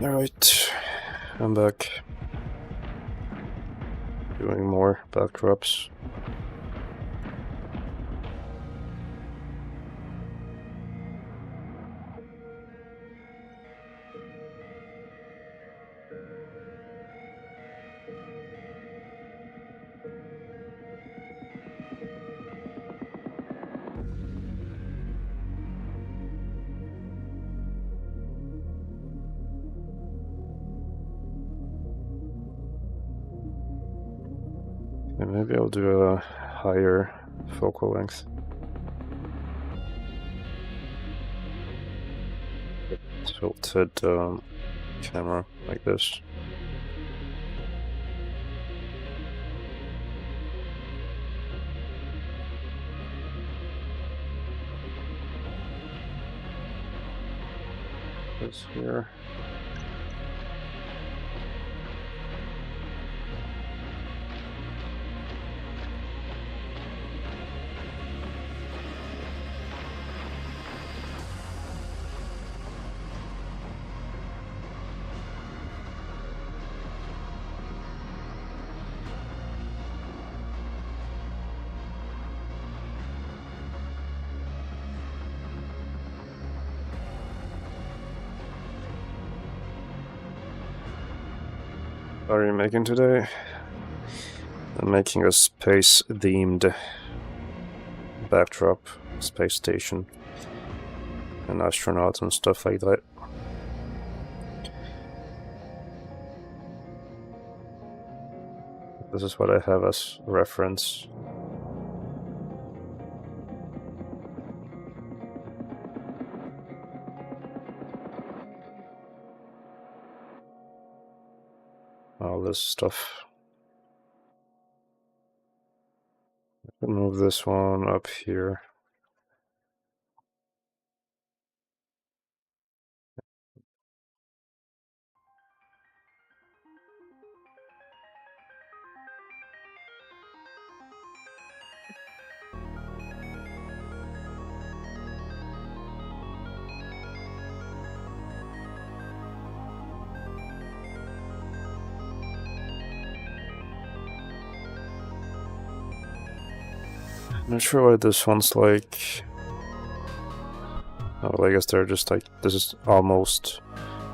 Alright, I'm back. Doing more backdrops. And maybe I'll do a higher focal length. Tilted camera like this. This here. What are you making today? I'm making a space-themed backdrop, space station, and astronauts and stuff like that. This is what I have as reference. All this stuff. I can move this one up here. Not sure what this one's like. Oh, I guess they're just like, this is almost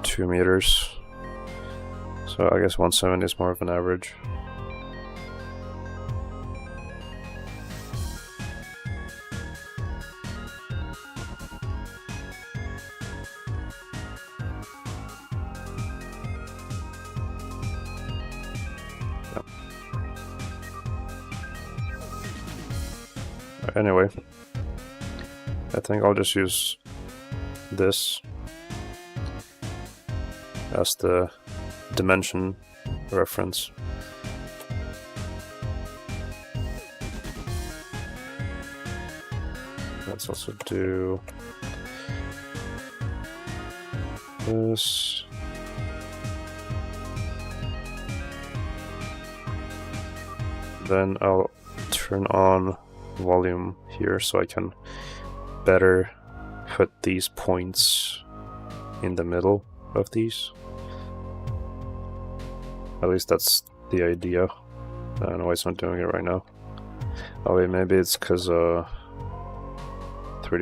2 meters. So I guess 170 is more of an average. Anyway, I think I'll just use this as the dimension reference. Let's also do this. Then I'll turn on volume here so I can better put these points in the middle of these. At least that's the idea. I don't know why it's not doing it right now. Oh wait, maybe it's because 3D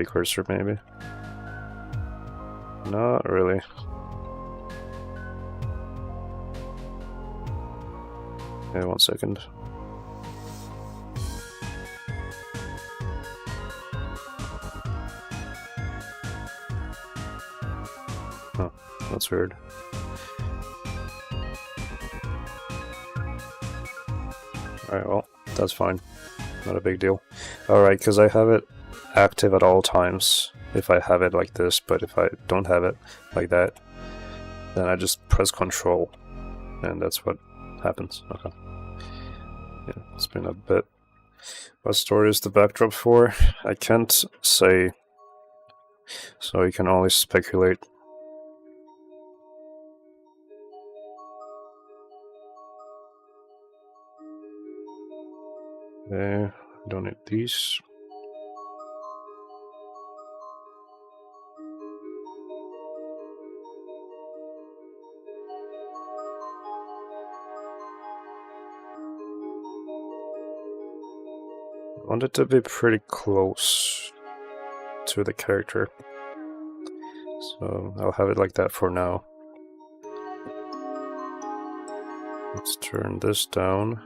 cursor maybe? Not really. Okay, 1 second. Oh, that's weird. Alright, well, that's fine. Not a big deal. Alright, because I have it active at all times if I have it like this, but if I don't have it like that, then I just press Control, and that's what happens. Okay. Yeah, it's been a bit. What story is the backdrop for? I can't say, so you can only speculate. Okay, don't need these. want it to be pretty close to the character. So I'll have it like that for now. Let's turn this down.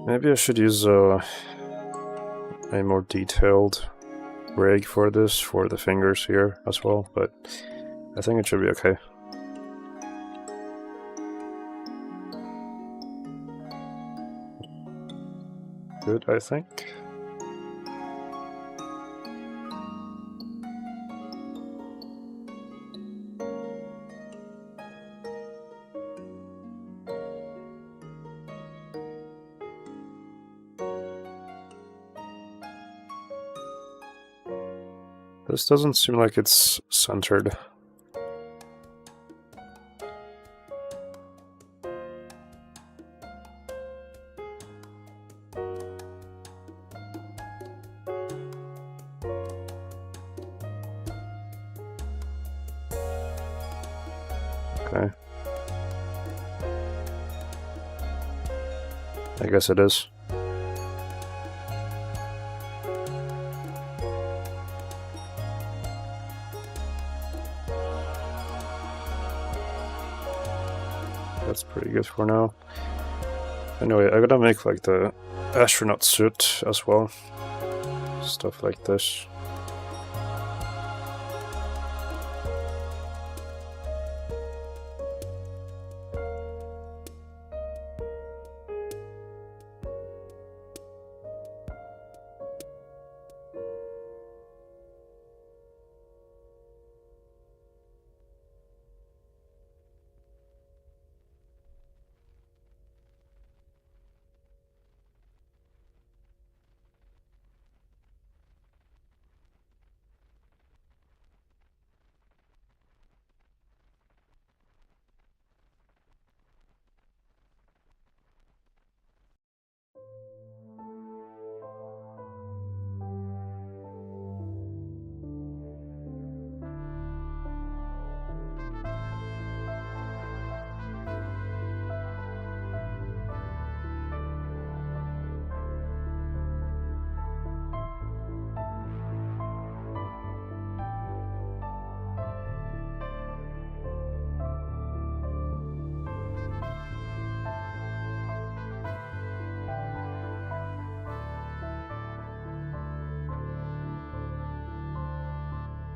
Maybe I should use a more detailed rig for this, for the fingers here as well, but I think it should be okay. Good, I think. This doesn't seem like it's centered. Okay. I guess it is. That's pretty good for now. Anyway, I gotta make like the astronaut suit as well. Stuff like this.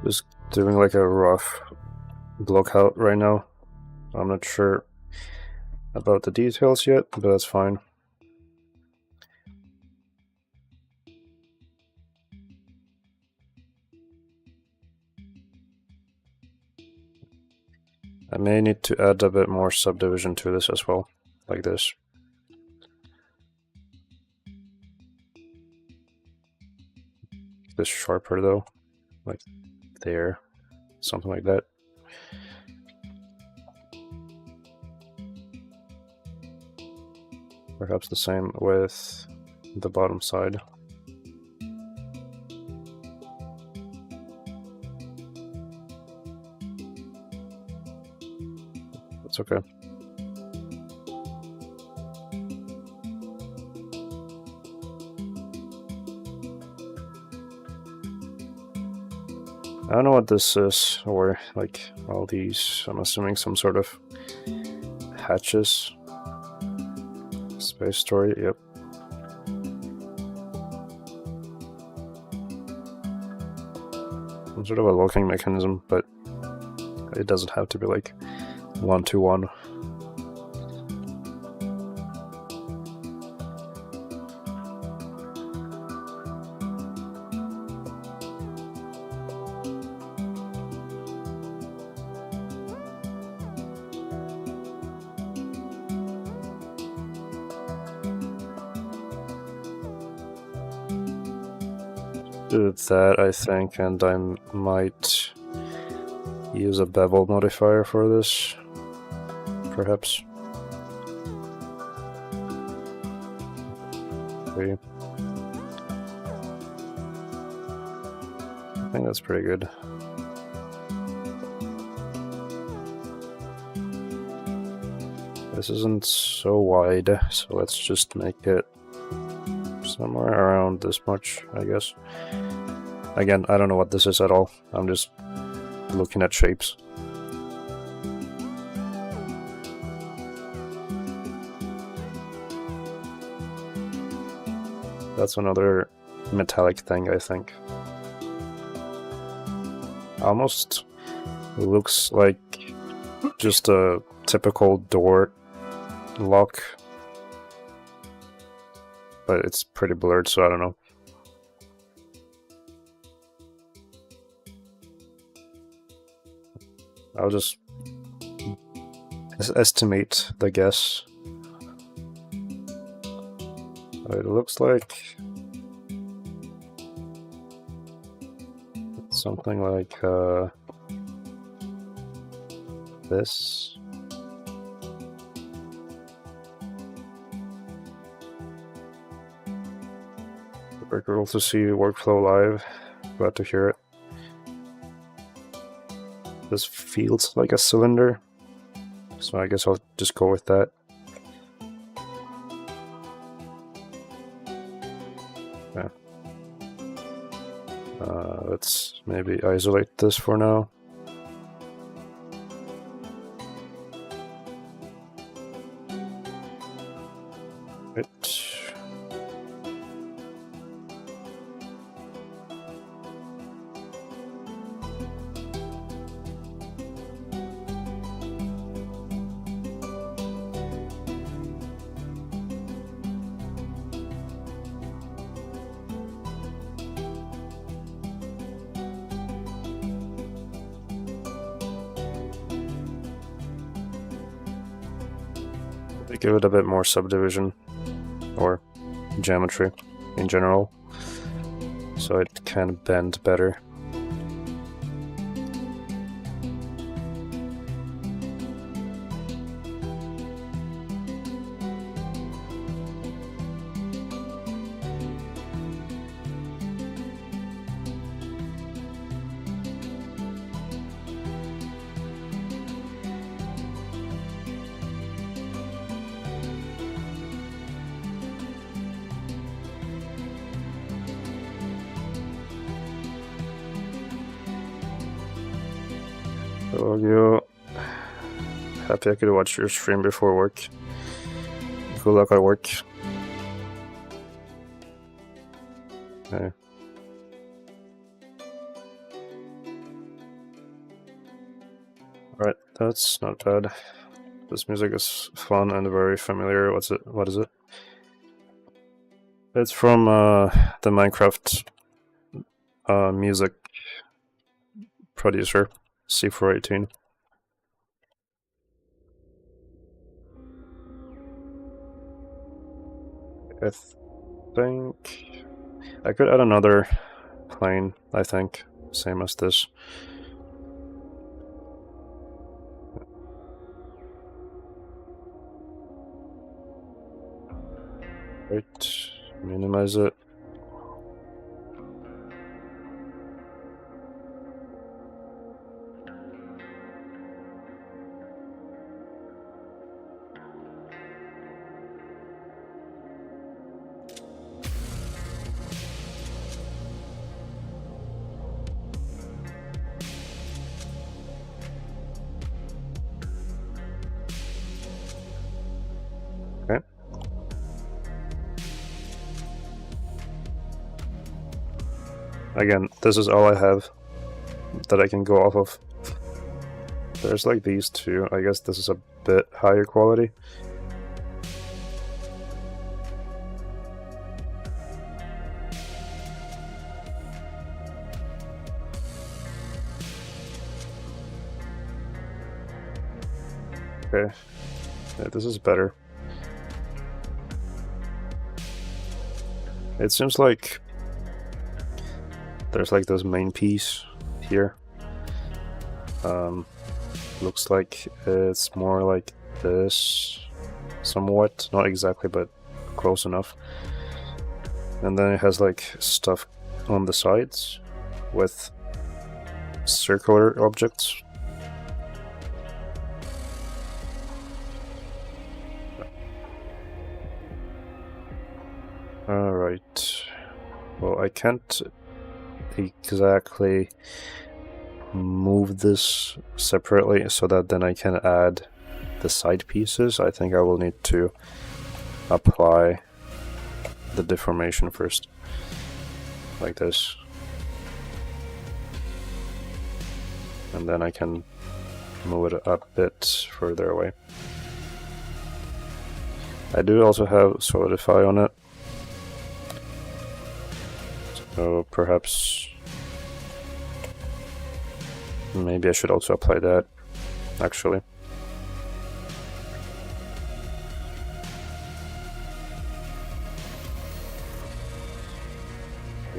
Just doing like a rough block out right now. I'm not sure about the details yet, but that's fine. I may need to add a bit more subdivision to this as well, like this. This sharper though, like there, something like that. Perhaps the same with the bottom side. That's okay. I don't know what this is, or like all these, I'm assuming some sort of hatches. Space story, yep. Some sort of a locking mechanism, but it doesn't have to be like one-to-one. do that, I think, and I might use a bevel modifier for this, perhaps. Okay. I think that's pretty good. This isn't so wide, so let's just make it somewhere around this much, I guess. Again, I don't know what this is at all. I'm just looking at shapes. That's another metallic thing, I think. Almost looks like just a typical door lock, but it's pretty blurred, so I don't know. I'll just estimate the guess. It looks like something like this. Very cool to see workflow live. Glad to hear it. This feels like a cylinder, so I guess I'll just go with that. Yeah. Let's maybe isolate this for now. Right. Give it a bit more subdivision or geometry in general, so it can bend better. So you happy I could watch your stream before work. Good luck at work. Okay. Alright, that's not bad. This music is fun and very familiar. What is it? It's from the Minecraft music producer, C418. I think I could add another plane, I think, same as this. Right, minimize it. Okay. Again, this is all I have that I can go off of. There's like these two. I guess this is a bit higher quality. Okay, yeah, this is better. It seems like there's like this main piece here. Looks like it's more like this, somewhat, not exactly, but close enough. And then it has like stuff on the sides with circular objects. Alright, well, I can't exactly move this separately so that then I can add the side pieces. I think I will need to apply the deformation first, like this, and then I can move it a bit further away. I do also have solidify on it, so perhaps maybe I should also apply that, actually.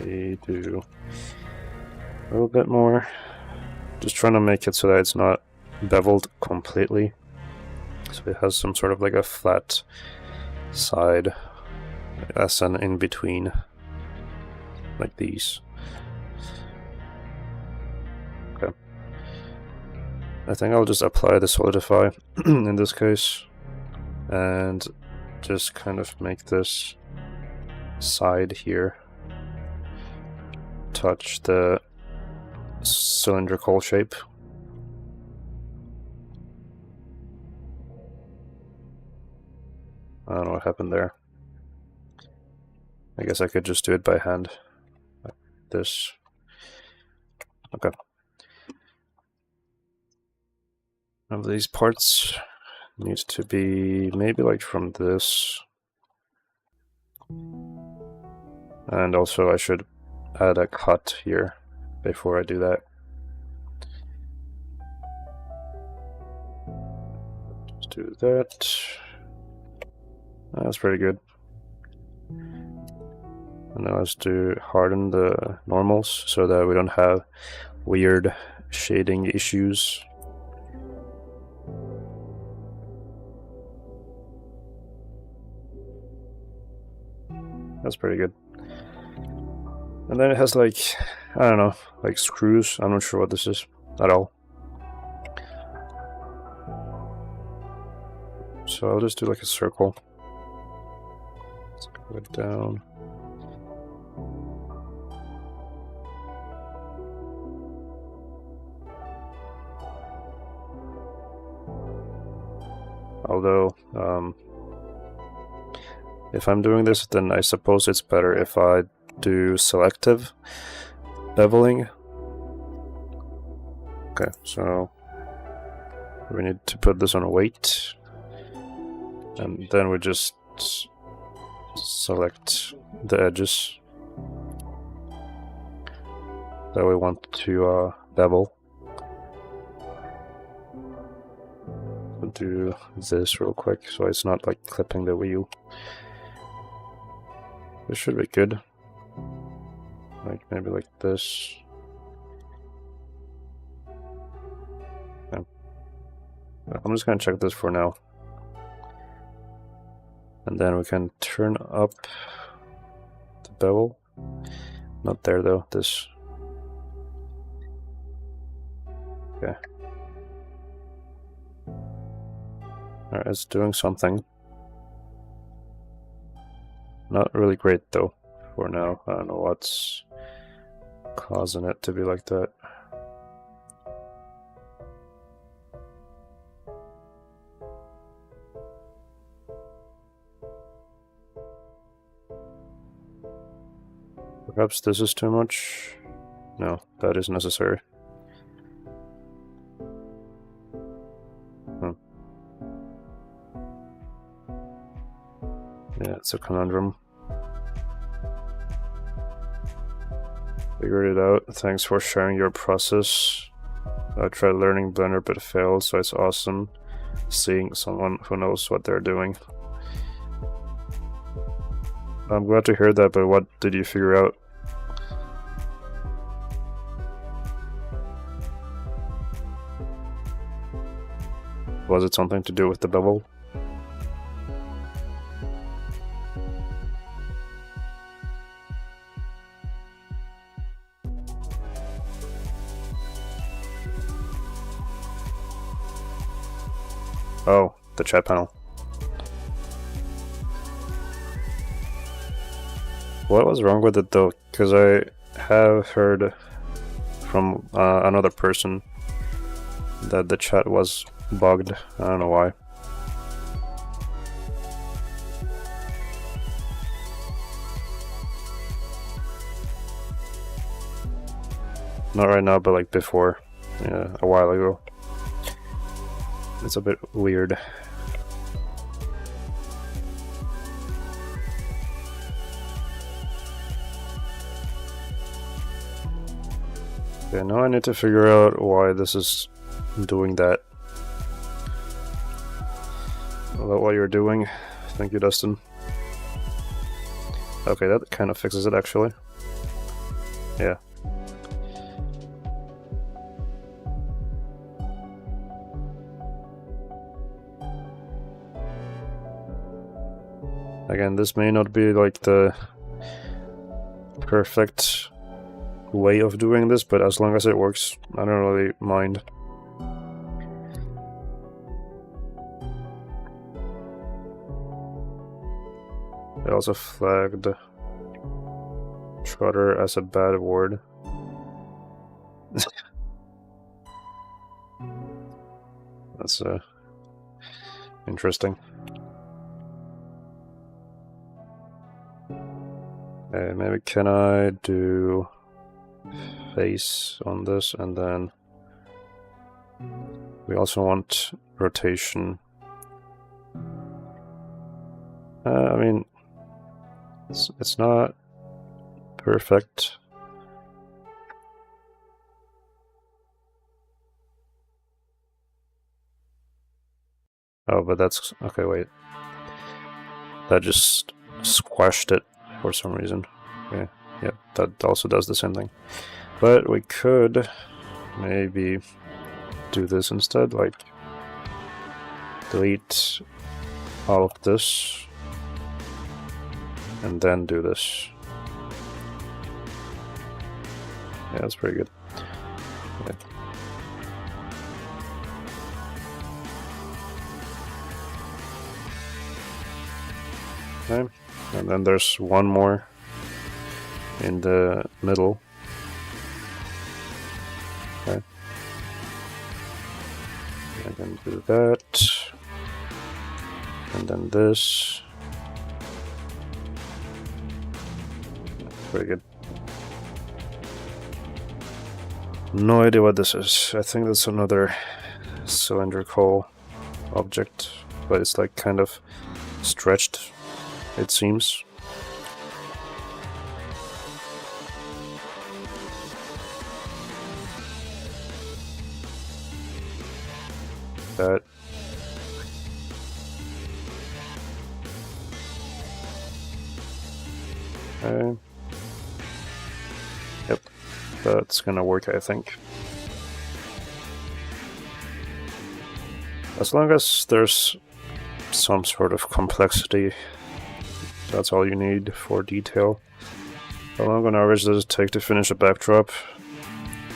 We do a little bit more, just trying to make it so that it's not beveled completely, so it has some sort of like a flat side as an in-between, like these. Okay, I think I'll just apply the solidify in this case and just kind of make this side here touch the cylindrical shape. I don't know what happened there. I guess I could just do it by hand, like this. Okay. Now these parts need to be maybe like from this. And also I should add a cut here before I do that. Just do that. That's pretty good. And now let's harden the normals so that we don't have weird shading issues. That's pretty good. And then it has like, I don't know, like screws. I'm not sure what this is at all. So I'll just do like a circle. Let's go it down. Although, if I'm doing this, then I suppose it's better if I do selective beveling. Okay, so we need to put this on a weight, and then we just select the edges that we want to bevel. We'll do this real quick so it's not like clipping the wheel. This should be good. Like maybe like this. Yeah. I'm just gonna check this for now. And then we can turn up the bevel. Not there though, this. Okay. Alright, it's doing something. Not really great though, for now. I don't know what's causing it to be like that. Perhaps this is too much? No, that is necessary. Yeah, it's a conundrum. Figured it out. Thanks for sharing your process. I tried learning Blender but failed, so it's awesome seeing someone who knows what they're doing. I'm glad to hear that, but what did you figure out? Was it something to do with the bevel? Oh, the chat panel. What was wrong with it though? Because I have heard from another person that the chat was bugged. I don't know why. Not right now, but like before, yeah, a while ago. It's a bit weird. Okay, now I need to figure out why this is doing that. About what you're doing. Thank you, Dustin. Okay, that kind of fixes it actually. Yeah. Again, this may not be like the perfect way of doing this, but as long as it works, I don't really mind. It also flagged Trotter as a bad word. That's interesting. Okay, maybe can I do face on this, and then we also want rotation. I mean, it's not perfect. Oh, but that's okay. Wait, that just squashed it for some reason. Okay, yeah, that also does the same thing. But we could maybe do this instead, like delete all of this and then do this. Yeah, that's pretty good. Okay. Okay, and then there's one more in the middle. Okay. I can do that. And then this. Very good. No idea what this is. I think that's another cylindrical object, but it's like kind of stretched, it seems. That. Okay. Yep, that's gonna work, I think. As long as there's some sort of complexity, that's all you need for detail. How long on average does it take to finish a backdrop?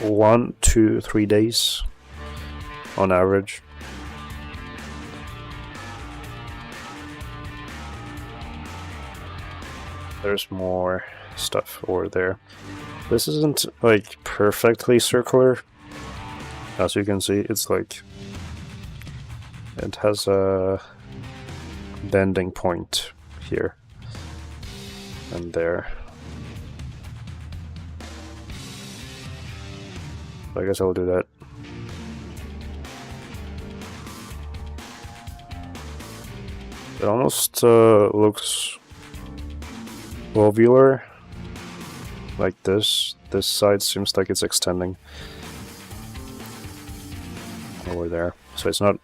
1 to 3 days on average. There's more stuff over there. This isn't like perfectly circular. As you can see, it's like it has a bending point here and there. I guess I'll do that. It almost looks ovular, like this. This side seems like it's extending over there, so it's not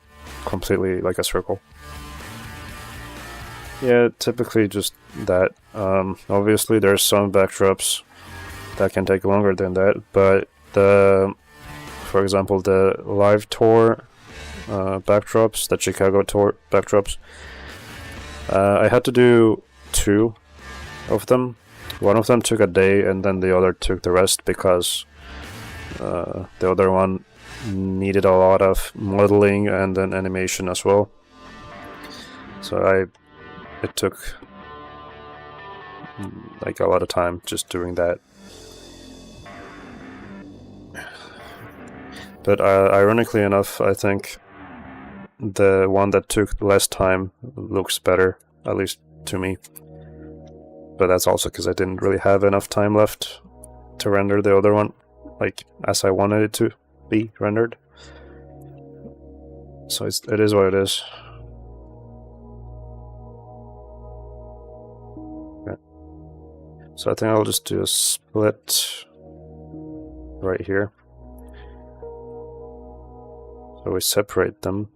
completely like a circle. Yeah, typically just that. Obviously there's some backdrops that can take longer than that, but for example, the live tour backdrops, the Chicago tour backdrops. I had to do 2 of them. One of them took a day, and then the other took the rest because the other one needed a lot of modeling and then animation as well. So it took like a lot of time just doing that. But ironically enough, I think the one that took less time looks better, at least to me. But that's also because I didn't really have enough time left to render the other one, like as I wanted it to be rendered. So it is what it is. Okay. So I think I'll just do a split right here. So we separate them.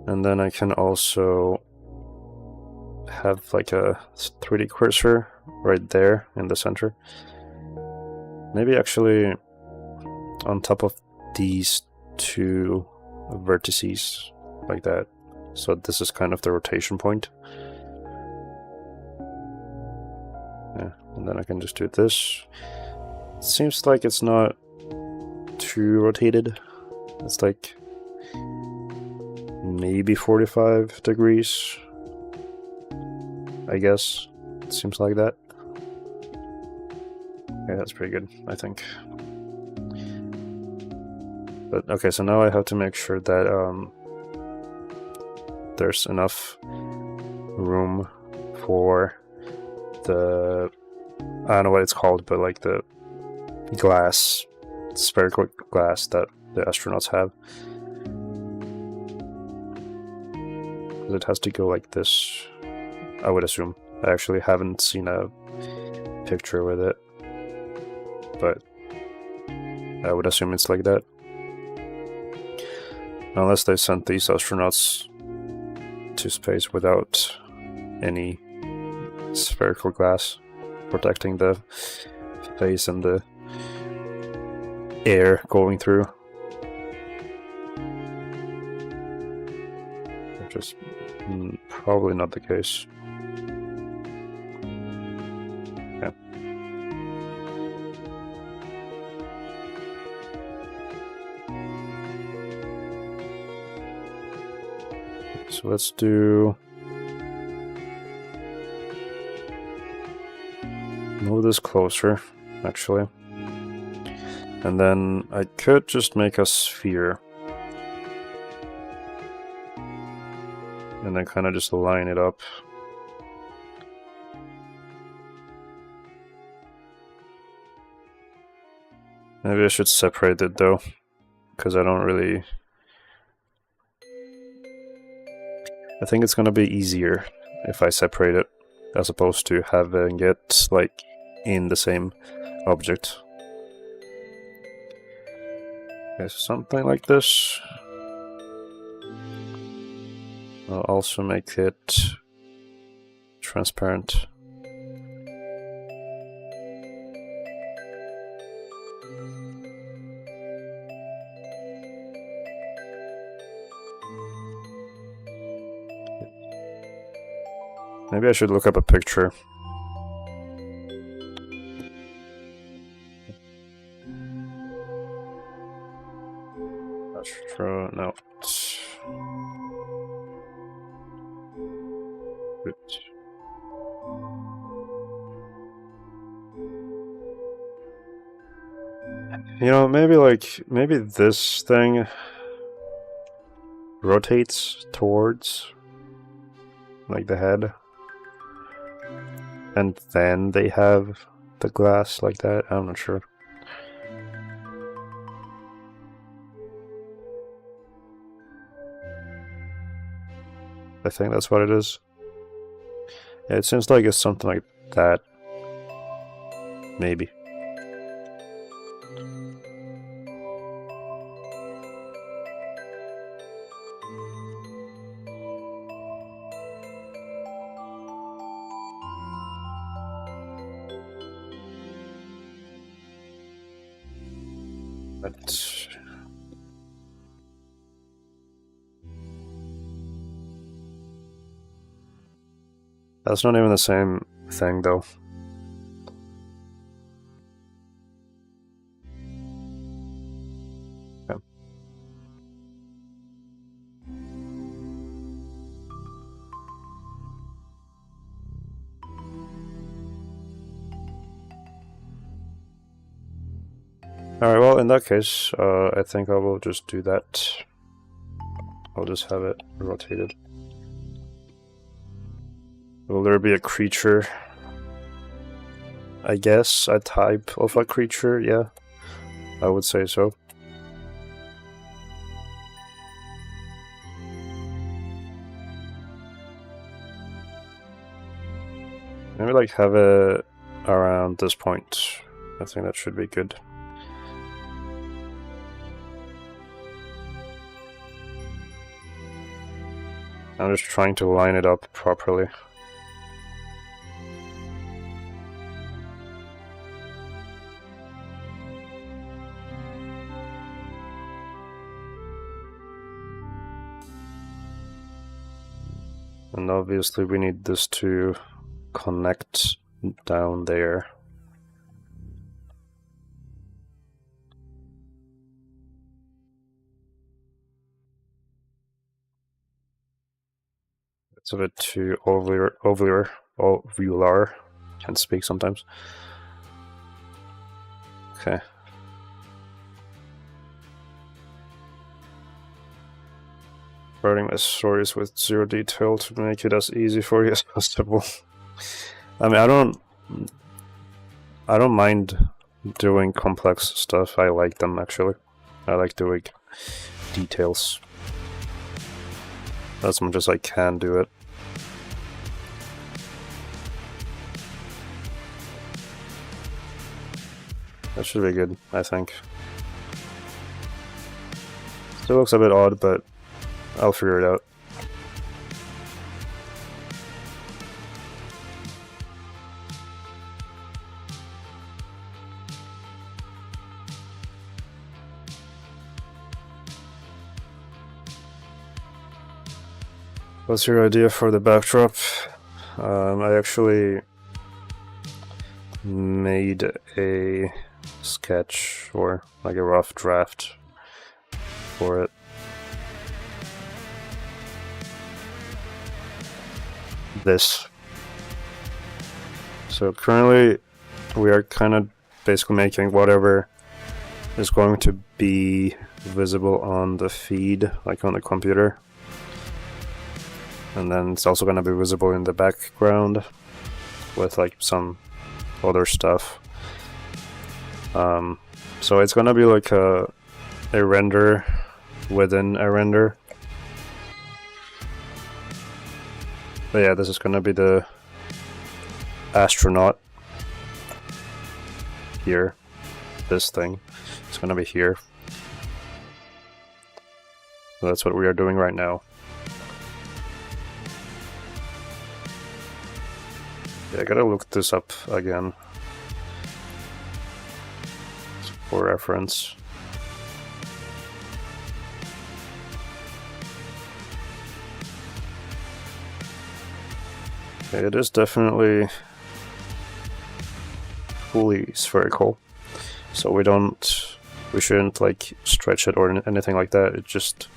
And then I can also have like a 3D cursor right there in the center. Maybe actually on top of these 2 vertices, like that. So this is kind of the rotation point. Yeah, and then I can just do this. It seems like it's not too rotated. It's like maybe 45 degrees, I guess. It seems like that. Okay, that's pretty good, I think. But okay, so now I have to make sure that there's enough room for the, I don't know what it's called, but like the glass, spherical glass that the astronauts have. It has to go like this, I would assume. I actually haven't seen a picture with it, but I would assume it's like that. Unless they sent these astronauts to space without any spherical glass protecting the face and the air going through. Which is probably not the case. Yeah. So let's move this closer, actually. And then I could just make a sphere. And then kind of just line it up. Maybe I should separate it though, because I don't really... I think it's gonna be easier if I separate it, as opposed to having it like in the same object. Okay, so something like this. I'll also make it transparent. Maybe I should look up a picture. Astro, no. You know, maybe this thing rotates towards like the head, and then they have the glass like that. I'm not sure. I think that's what it is. Yeah, it seems like it's something like that. Maybe. But That's not even the same thing though. Okay. Alright, well, in that case, I think I will just do that. I'll just have it rotated. Will there be a creature? I guess a type of a creature, yeah. I would say so. Maybe like have it around this point. I think that should be good. I'm just trying to line it up properly. And obviously we need this to connect down there. It's a bit too ovular. Can't speak sometimes. Okay. Writing my stories with zero detail to make it as easy for you as possible. I mean, I don't mind doing complex stuff. I like them actually. I like doing details as much as I can do it. That should be good, I think. Still looks a bit odd, but I'll figure it out. What's your idea for the backdrop? I actually made a sketch or like a rough draft for it. This. So currently we are kind of basically making whatever is going to be visible on the feed, like on the computer. And then it's also going to be visible in the background with like some other stuff. So it's going to be like a render within a render. But yeah, this is going to be the astronaut here. This thing. It's going to be here. So that's what we are doing right now. Yeah, I gotta look this up again for reference. Okay, it is definitely fully spherical, so we shouldn't like stretch it or anything like that. It just,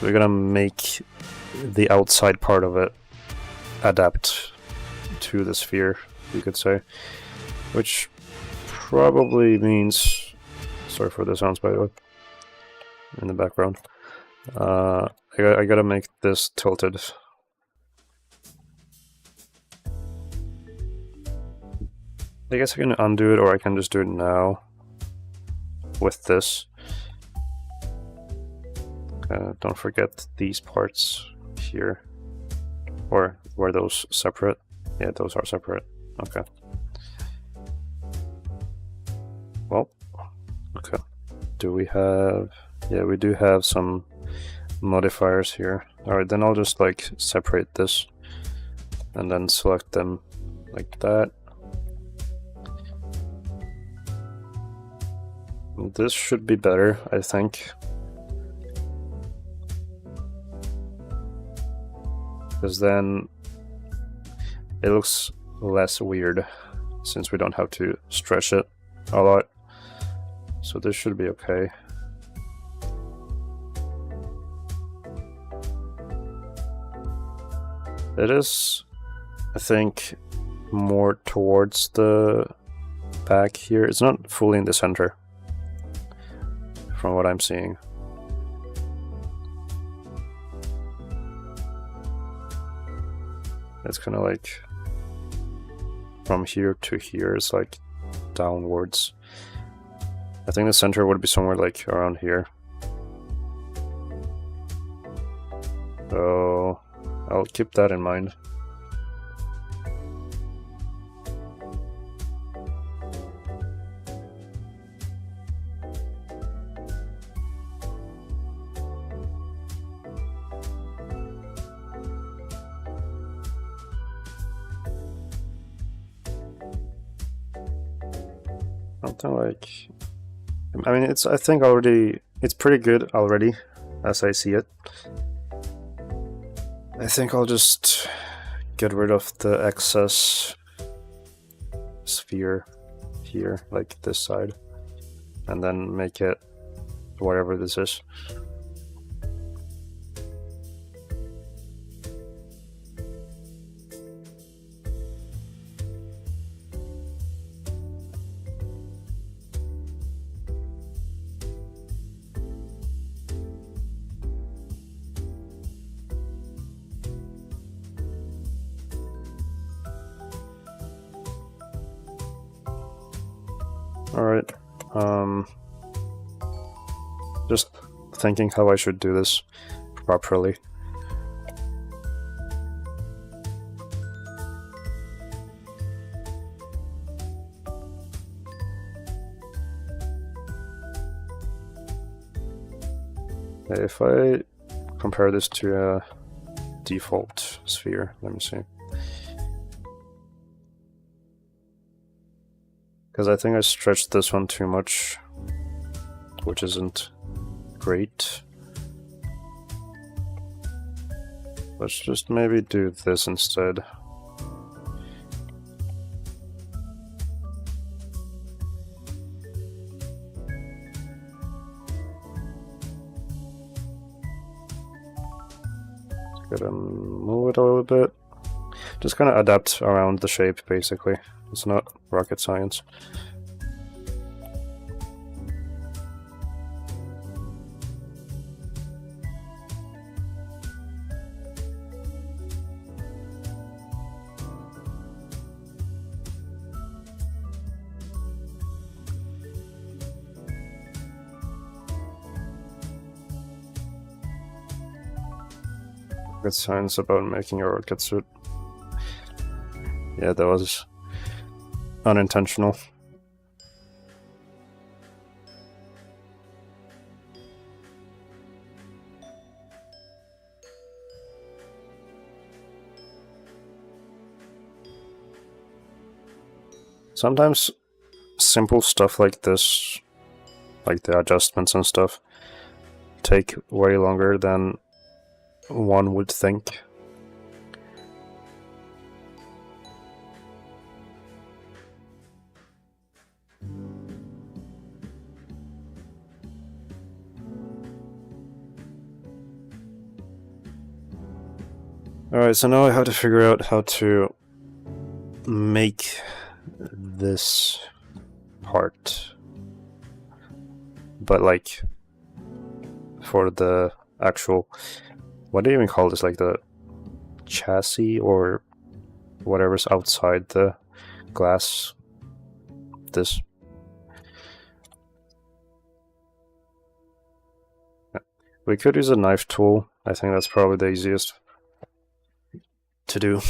we're gonna make the outside part of it adapt to the sphere, you could say, which probably means, sorry for the sounds by the way in the background, I gotta make this tilted. I guess I can undo it, or I can just do it now with this. Don't forget these parts here, or were those separate? Yeah, those are separate. Okay. Well, okay. Do we have... yeah, we do have some modifiers here. Alright, then I'll just like separate this and then select them like that. This should be better, I think. Because then it looks less weird since we don't have to stretch it a lot. So this should be okay. It is, I think, more towards the back here. It's not fully in the center from what I'm seeing. It's kind of like from here to here, it's like downwards. I think the center would be somewhere like around here. So I'll keep that in mind. Something like, I mean, it's, I think already, it's pretty good already as I see it. I think I'll just get rid of the excess sphere here, like this side, and then make it whatever this is. Alright, just thinking how I should do this properly. If I compare this to a default sphere, let me see. Because I think I stretched this one too much, which isn't great. Let's just maybe do this instead. Gotta move it a little bit. Just kind of adapt around the shape, basically. It's not rocket science. Rocket science about making a rocket suit. Yeah, that was unintentional. Sometimes simple stuff like this, like the adjustments and stuff, take way longer than one would think. Alright, so now I have to figure out how to make this part, but like for the actual, what do you even call this, like the chassis or whatever's outside the glass, this. We could use a knife tool. I think that's probably the easiest to do.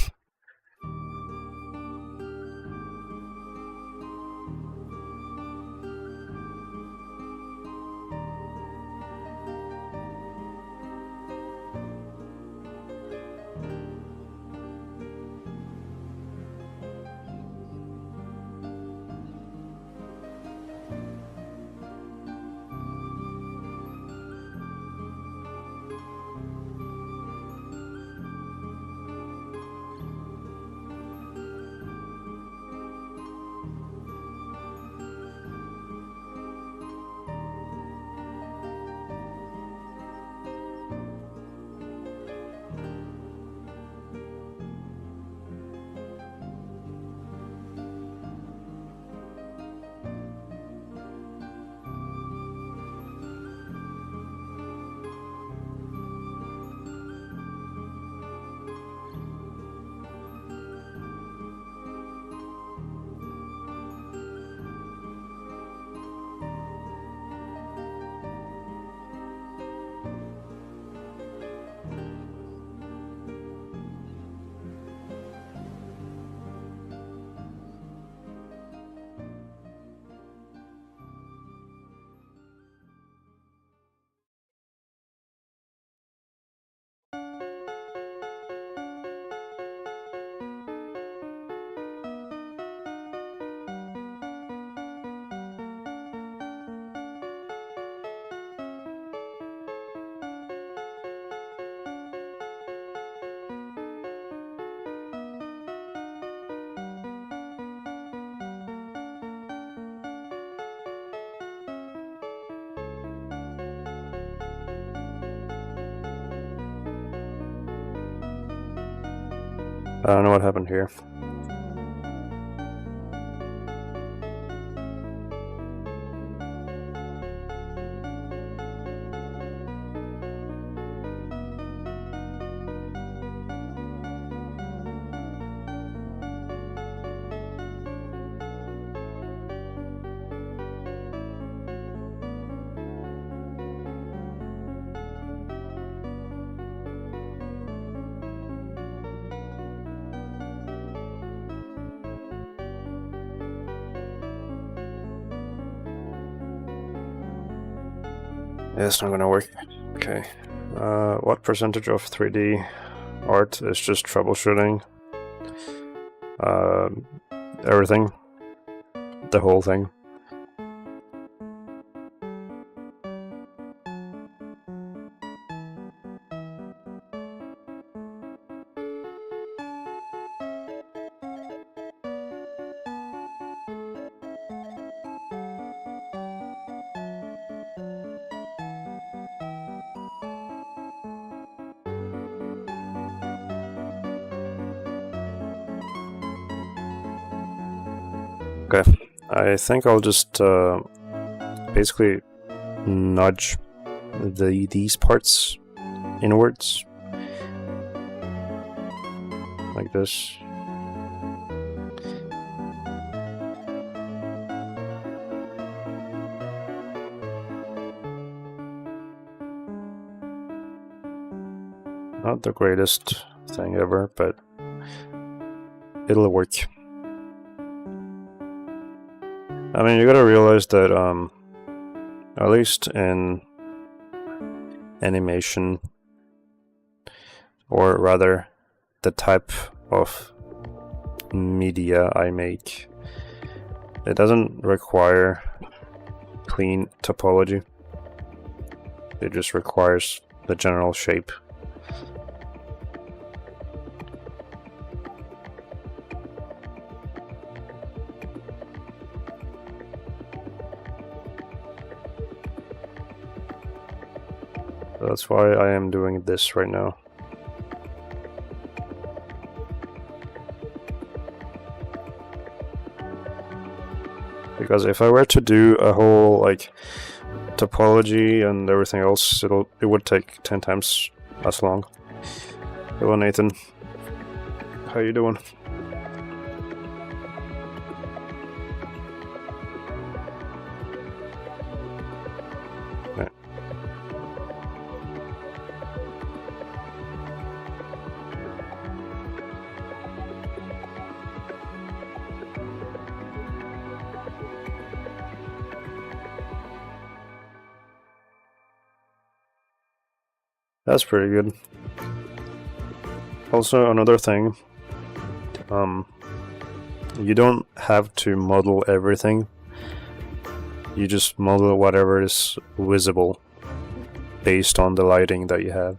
I don't know what happened here. Yeah, it's not gonna work. Okay. What percentage of 3D art is just troubleshooting? Everything. The whole thing. Okay, I think I'll just basically nudge these parts inwards, like this. Not the greatest thing ever, but it'll work. I mean, you gotta realize that, at least in animation, or rather, the type of media I make, it doesn't require clean topology. It just requires the general shape. That's why I am doing this right now. Because if I were to do a whole like topology and everything else, it would take 10 times as long. Hello Nathan, how you doing? That's pretty good. Also, another thing, you don't have to model everything. You just model whatever is visible based on the lighting that you have.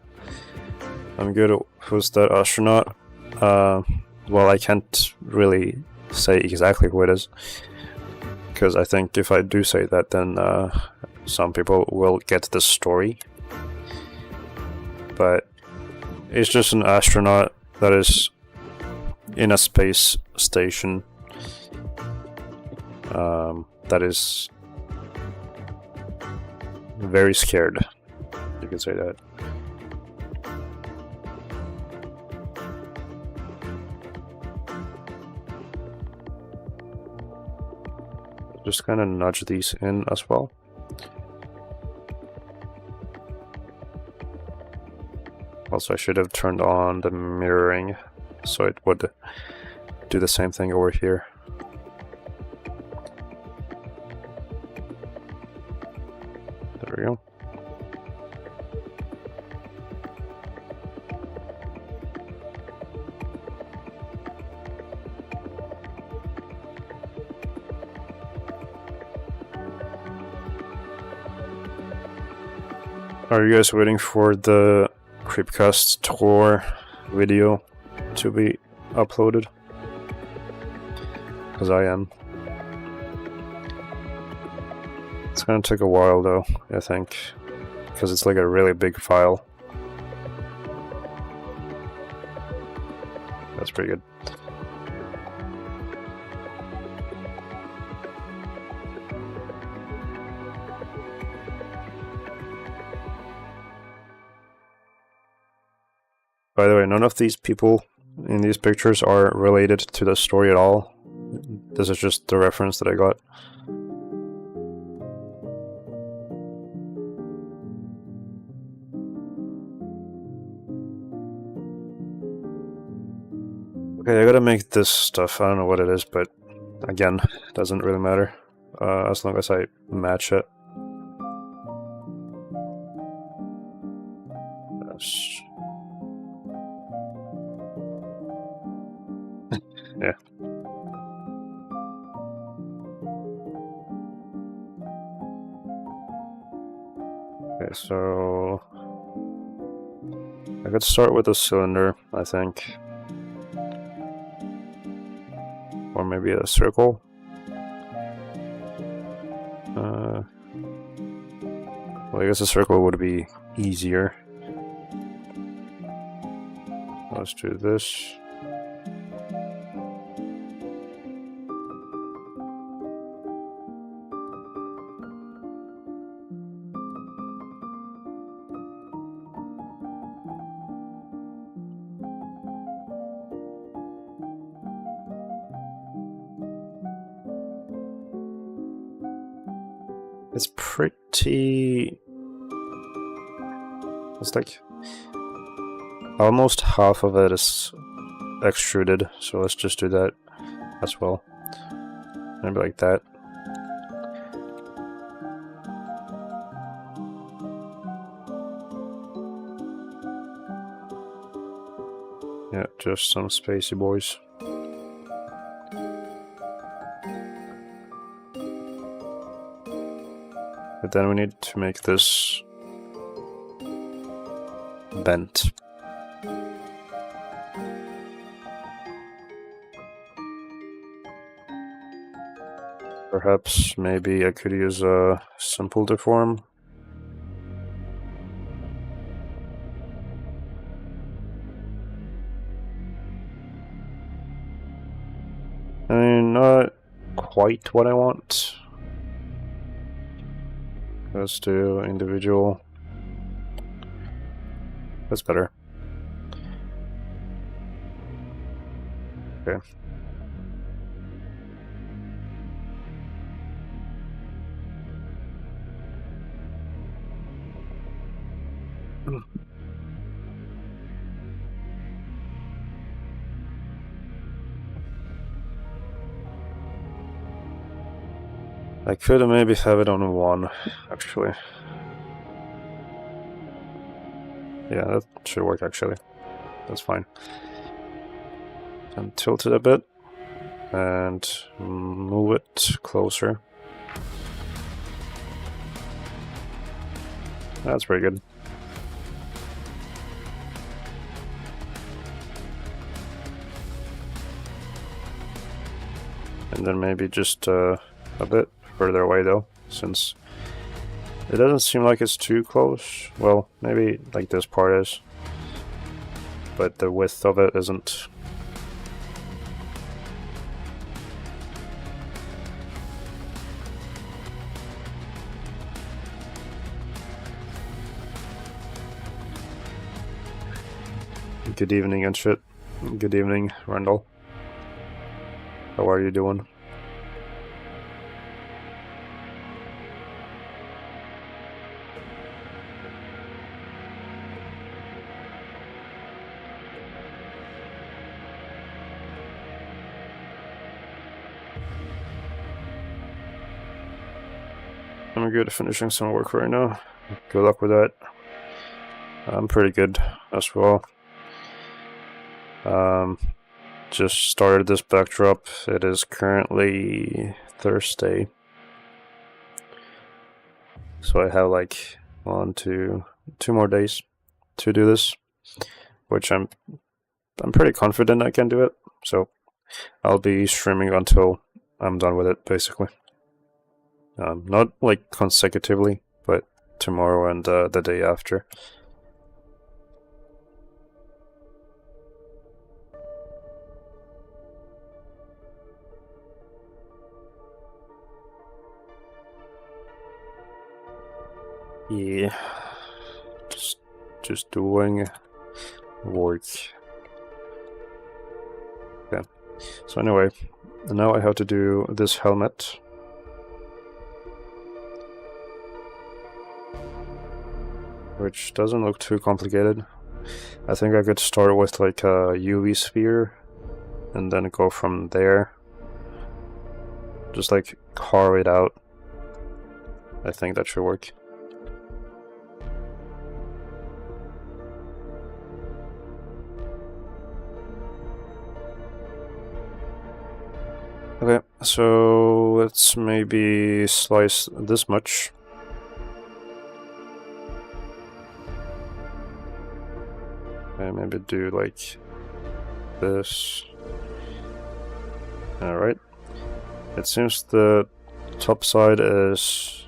I'm good at who's that astronaut? Well, I can't really say exactly who it is, because I think if I do say that, then some people will get the story. But it's just an astronaut that is in a space station that is very scared. You could say that. Just kind of nudge these in as well. Also, I should have turned on the mirroring so it would do the same thing over here. There we go. Are you guys waiting for the CreepCast tour video to be uploaded? Because I am. It's gonna take a while though, I think, because it's like a really big file. That's pretty good. By the way, none of these people in these pictures are related to the story at all. This is just the reference that I got. Okay, I gotta make this stuff. I don't know what it is, but again, it doesn't really matter as long as I match it. Yes. Yeah. Okay, so I could start with a cylinder, I think. Or maybe a circle. Well, I guess a circle would be easier. Let's do this. It's pretty... It's like... almost half of it is extruded, so let's just do that as well. Maybe like that. Yeah, just some spacey boys. But then we need to make this bent. Perhaps maybe I could use a simple deform. I mean, not quite what I want. Let's do individual. That's better. Okay. I could maybe have it on 1, actually. Yeah, that should work, actually. That's fine. And tilt it a bit. And move it closer. That's pretty good. And then maybe just a bit further away though, since it doesn't seem like it's too close. Well, maybe like this part is, but the width of it isn't. Good evening and shit. Good evening, Randall. How are you doing? I'm good at finishing some work right now. Good luck with that. I'm pretty good as well. Just started this backdrop. It is currently Thursday, so I have like 2 more days to do this, which I'm pretty confident I can do it. So I'll be streaming until I'm done with it, basically. Not like consecutively, but tomorrow and the day after. Yeah, just doing work. Okay. So anyway, now I have to do this helmet. Which doesn't look too complicated. I think I could start with like a UV sphere and then go from there. Just like carve it out. I think that should work. Okay, so let's maybe slice this much. And maybe do like this. Alright. It seems the top side is...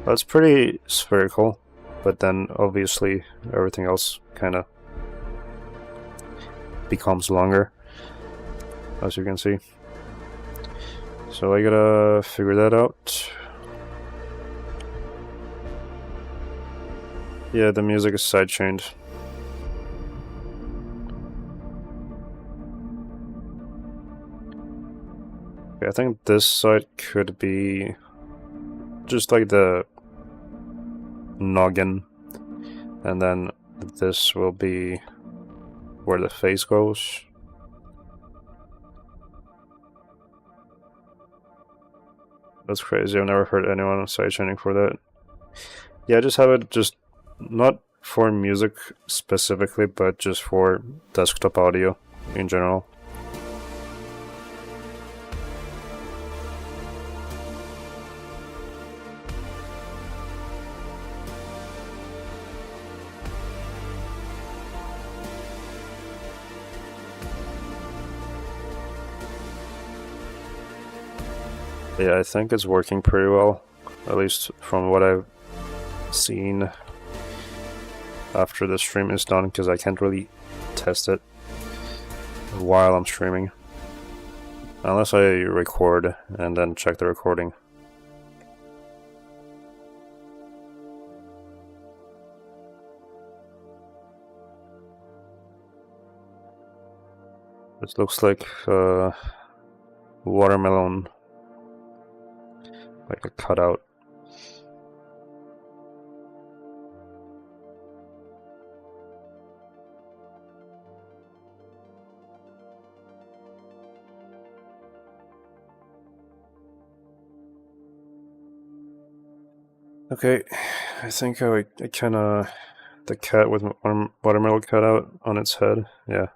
That's pretty spherical, but then obviously everything else kind of becomes longer, as you can see. So I gotta figure that out. Yeah, the music is sidechained. Okay, I think this side could be just like the noggin, and then this will be where the face goes. That's crazy, I've never heard anyone sidechaining for that. Yeah, just have it just not for music specifically, but just for desktop audio in general. Yeah, I think it's working pretty well, at least from what I've seen after the stream is done, because I can't really test it while I'm streaming. Unless I record and then check the recording. This looks like watermelon. Like a cutout. Okay, I think I kinda... the cat with watermelon cutout on its head, yeah.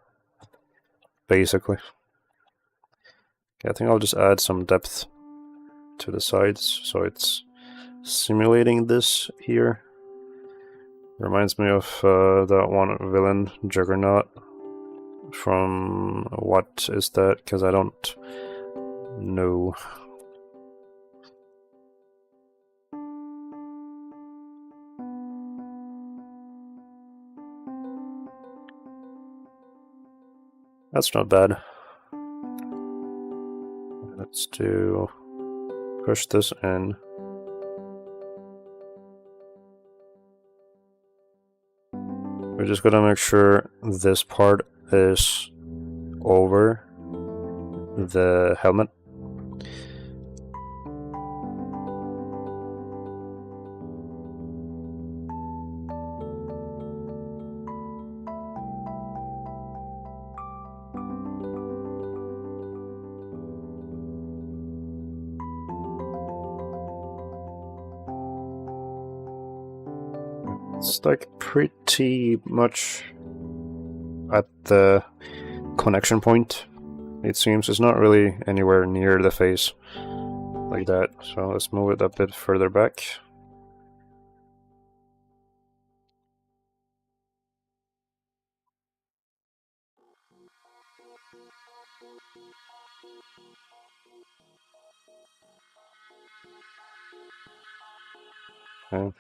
Basically. Okay, I think I'll just add some depth to the sides, so it's simulating this here. Reminds me of that one villain, Juggernaut, from what is that? Because I don't know. That's not bad. Let's do... push this in. We're just gonna make sure this part is over the helmet. It's like pretty much at the connection point, it seems. It's not really anywhere near the face like that, so let's move it a bit further back. Okay.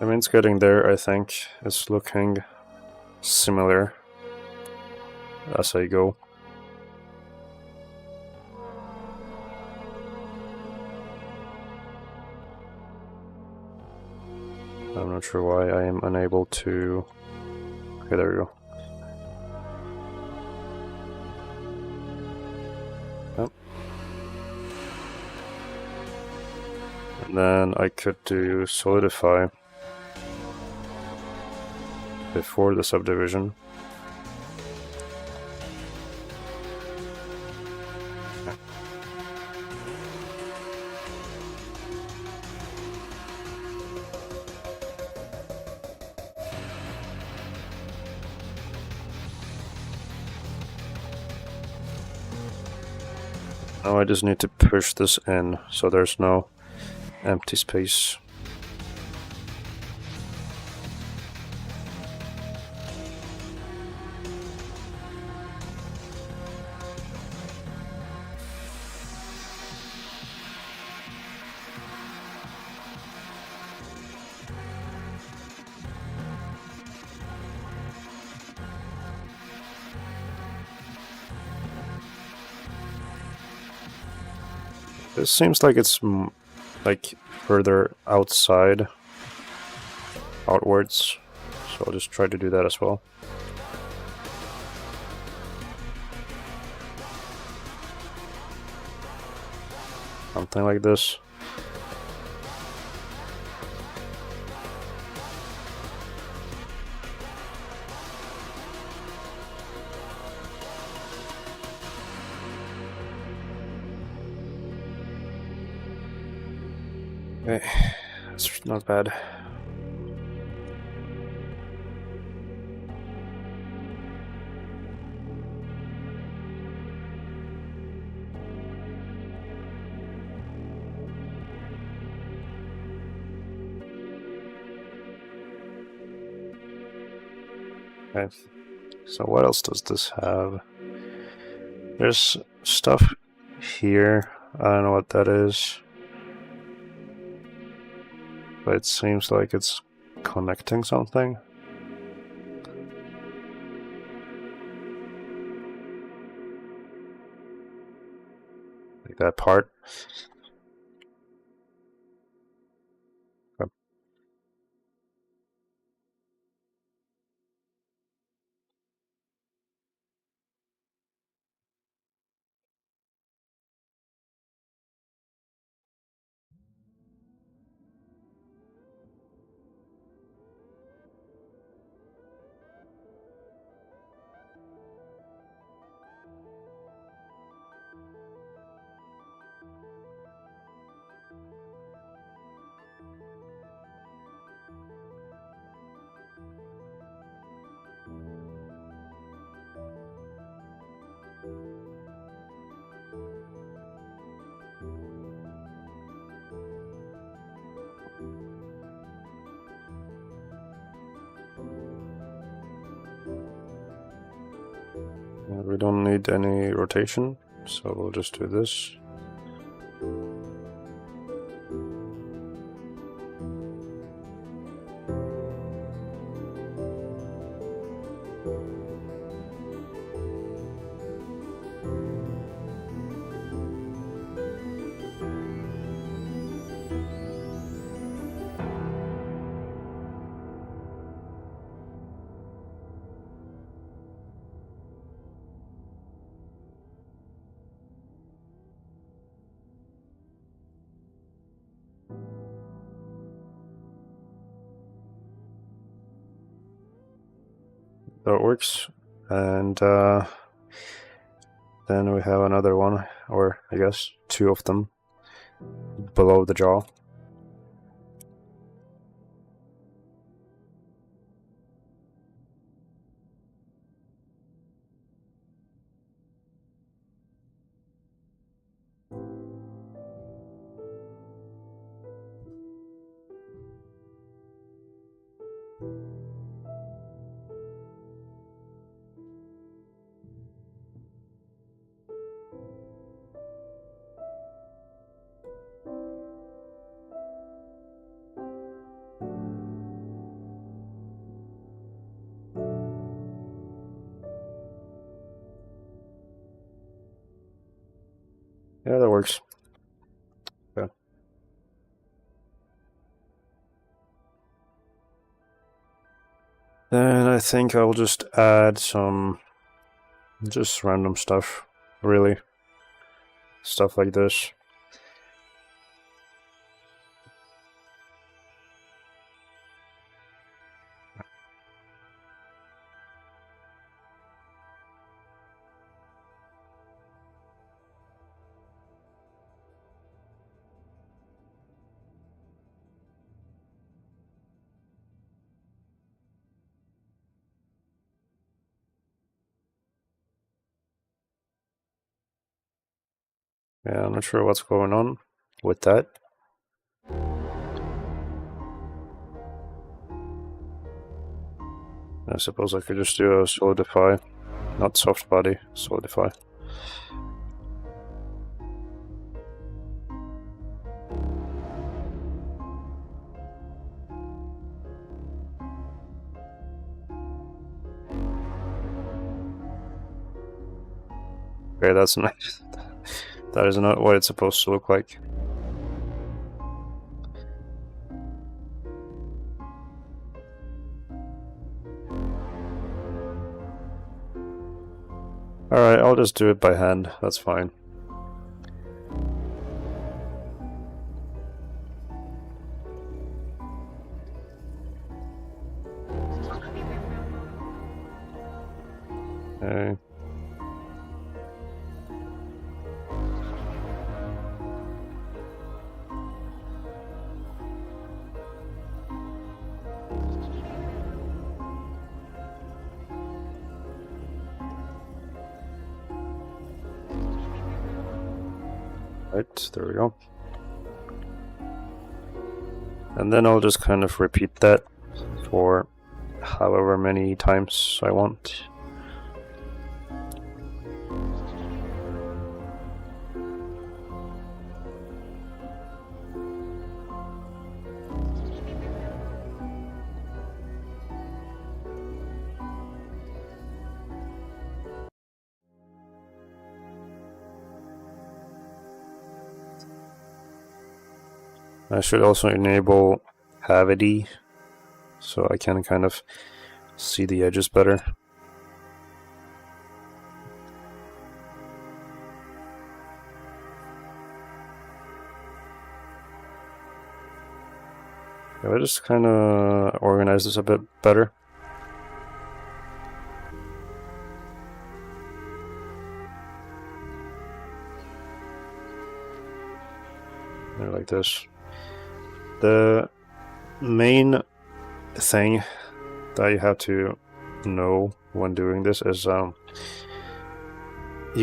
I mean, it's getting there, I think. It's looking similar as I go. I'm not sure why I am unable to... Okay, there we go. Yep. And then I could do solidify before the subdivision. Now I just need to push this in so there's no empty space. This seems like it's like further outside, outwards, so I'll just try to do that as well. Something like this. Okay, that's not bad. Okay, so what else does this have? There's stuff here, I don't know what that is. But it seems like it's connecting something. Like that part. Okay. We don't need any rotation, so we'll just do this. So it works, and then we have another one, or I guess two of them, below the jaw. Yeah, that works. Yeah. Then I think I'll just add some just random stuff, really. Stuff like this. Yeah, I'm not sure what's going on with that. I suppose I could just do a solidify, not soft body, solidify. Okay, that's nice. That is not what it's supposed to look like. Alright, I'll just do it by hand, that's fine. Okay. Right, there we go. And then I'll just kind of repeat that for however many times I want. I should also enable cavity so I can kind of see the edges better. I just kind of organize this a bit better. Like this. The main thing that you have to know when doing this is you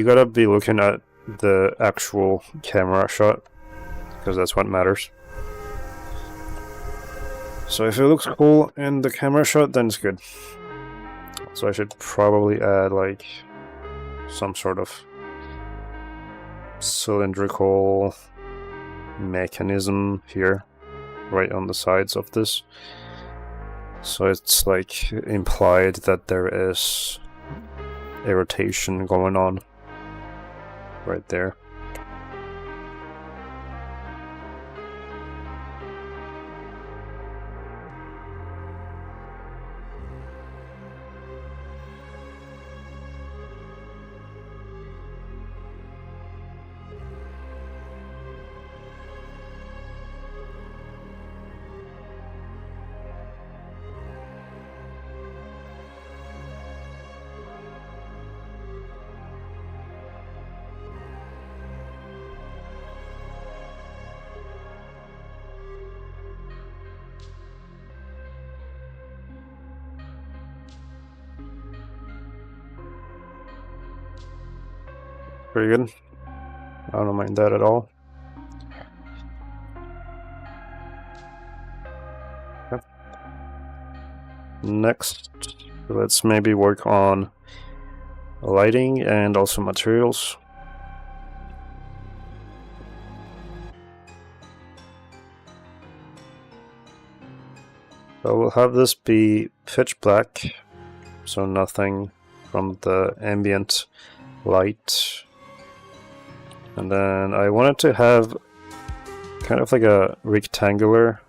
gotta be looking at the actual camera shot, because that's what matters. So if it looks cool in the camera shot, then it's good. So I should probably add like some sort of cylindrical mechanism here, right on the sides of this. So it's like implied that there is a rotation going on right there. Pretty good. I don't mind that at all. Okay. Next, let's maybe work on lighting and also materials. So we'll have this be pitch black, so nothing from the ambient light And then I wanted to have kind of like a rectangular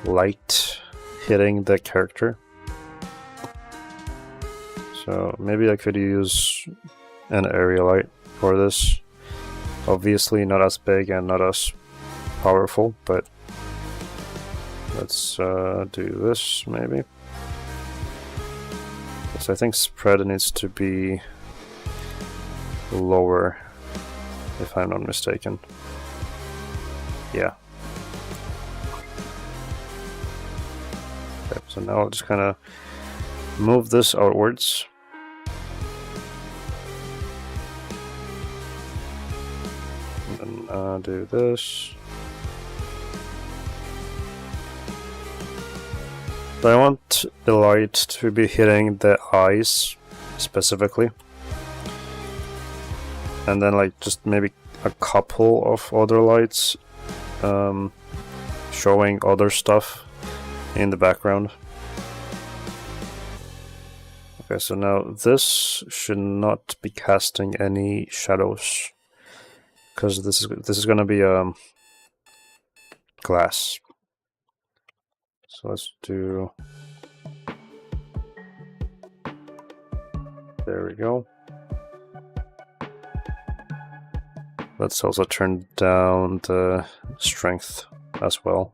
light hitting the character. So maybe I could use an area light for this. Obviously not as big and not as powerful, but let's do this maybe. So I think spread needs to be lower, if I'm not mistaken. Yeah. Okay, so now I'll just kind of move this outwards. And then do this. So I want the light to be hitting the eyes specifically. And then like just maybe a couple of other lights showing other stuff in the background. Okay, so now this should not be casting any shadows, because this is gonna be glass. So let's do, there we go. Let's also turn down the strength as well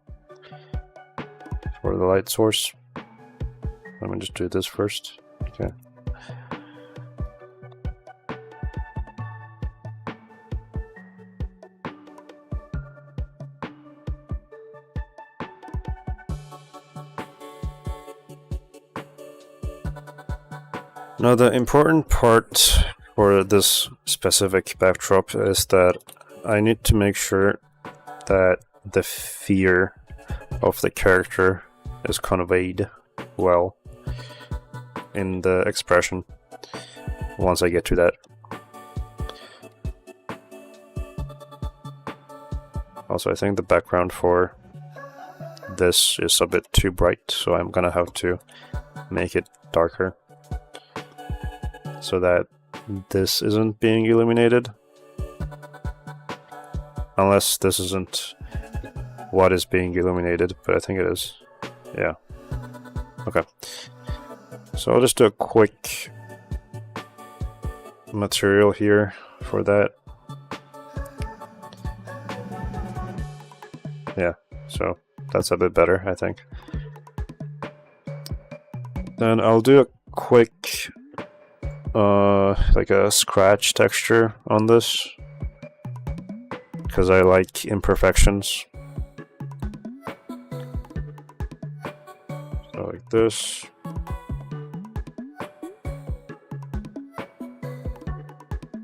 for the light source. Let me just do this first. Okay. Now the important part for this specific backdrop is that I need to make sure that the fear of the character is conveyed well in the expression once I get to that. Also, I think the background for this is a bit too bright, so I'm gonna have to make it darker so that this isn't being illuminated, unless this isn't what is being illuminated, but I think it is. Yeah. Okay. So I'll just do a quick material here for that. Yeah, so that's a bit better, I think. Then I'll do a quick like a scratch texture on this, because I like imperfections. So like this.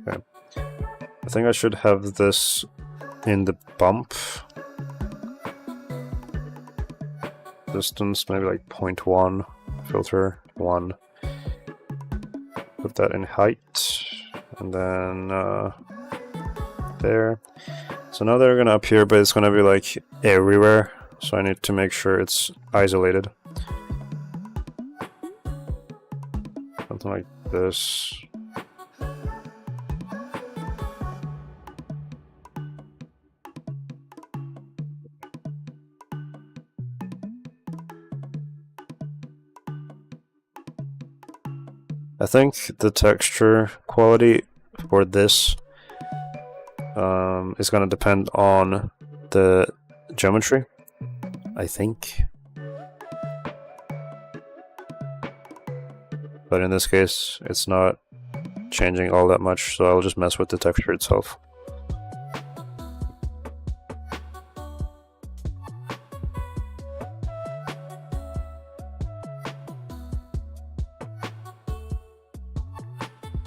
Okay. I think I should have this in the bump distance, maybe like 0.1, filter 1. Put that in height, and then there. So now they're gonna appear, but it's gonna be like everywhere, so I need to make sure it's isolated. Something like this. I think the texture quality for this is going to depend on the geometry, I think. But in this case, it's not changing all that much, so I'll just mess with the texture itself.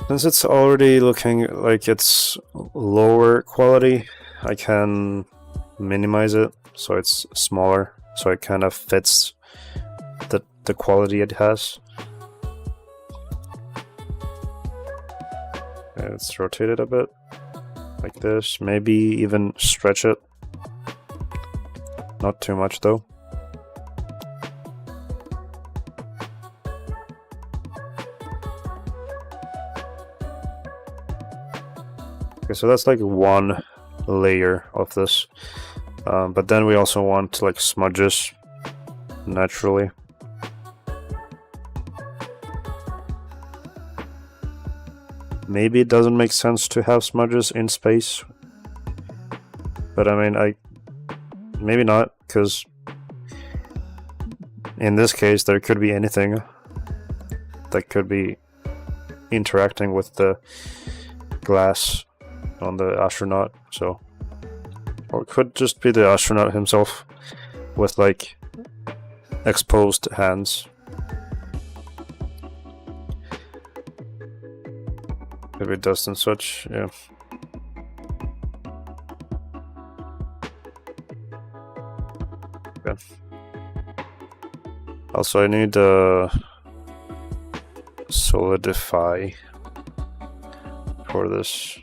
Since it's already looking like it's lower quality, I can minimize it so it's smaller, so it kind of fits the quality it has. Okay, let's rotate it a bit, like this, maybe even stretch it. Not too much though. Okay, so that's like one layer of this, but then we also want like smudges naturally. Maybe it doesn't make sense to have smudges in space, but I mean, maybe not, because in this case there could be anything that could be interacting with the glass on the astronaut, so, or it could just be the astronaut himself with like exposed hands. Maybe dust and such, yeah. Okay. Also, I need solidify for this.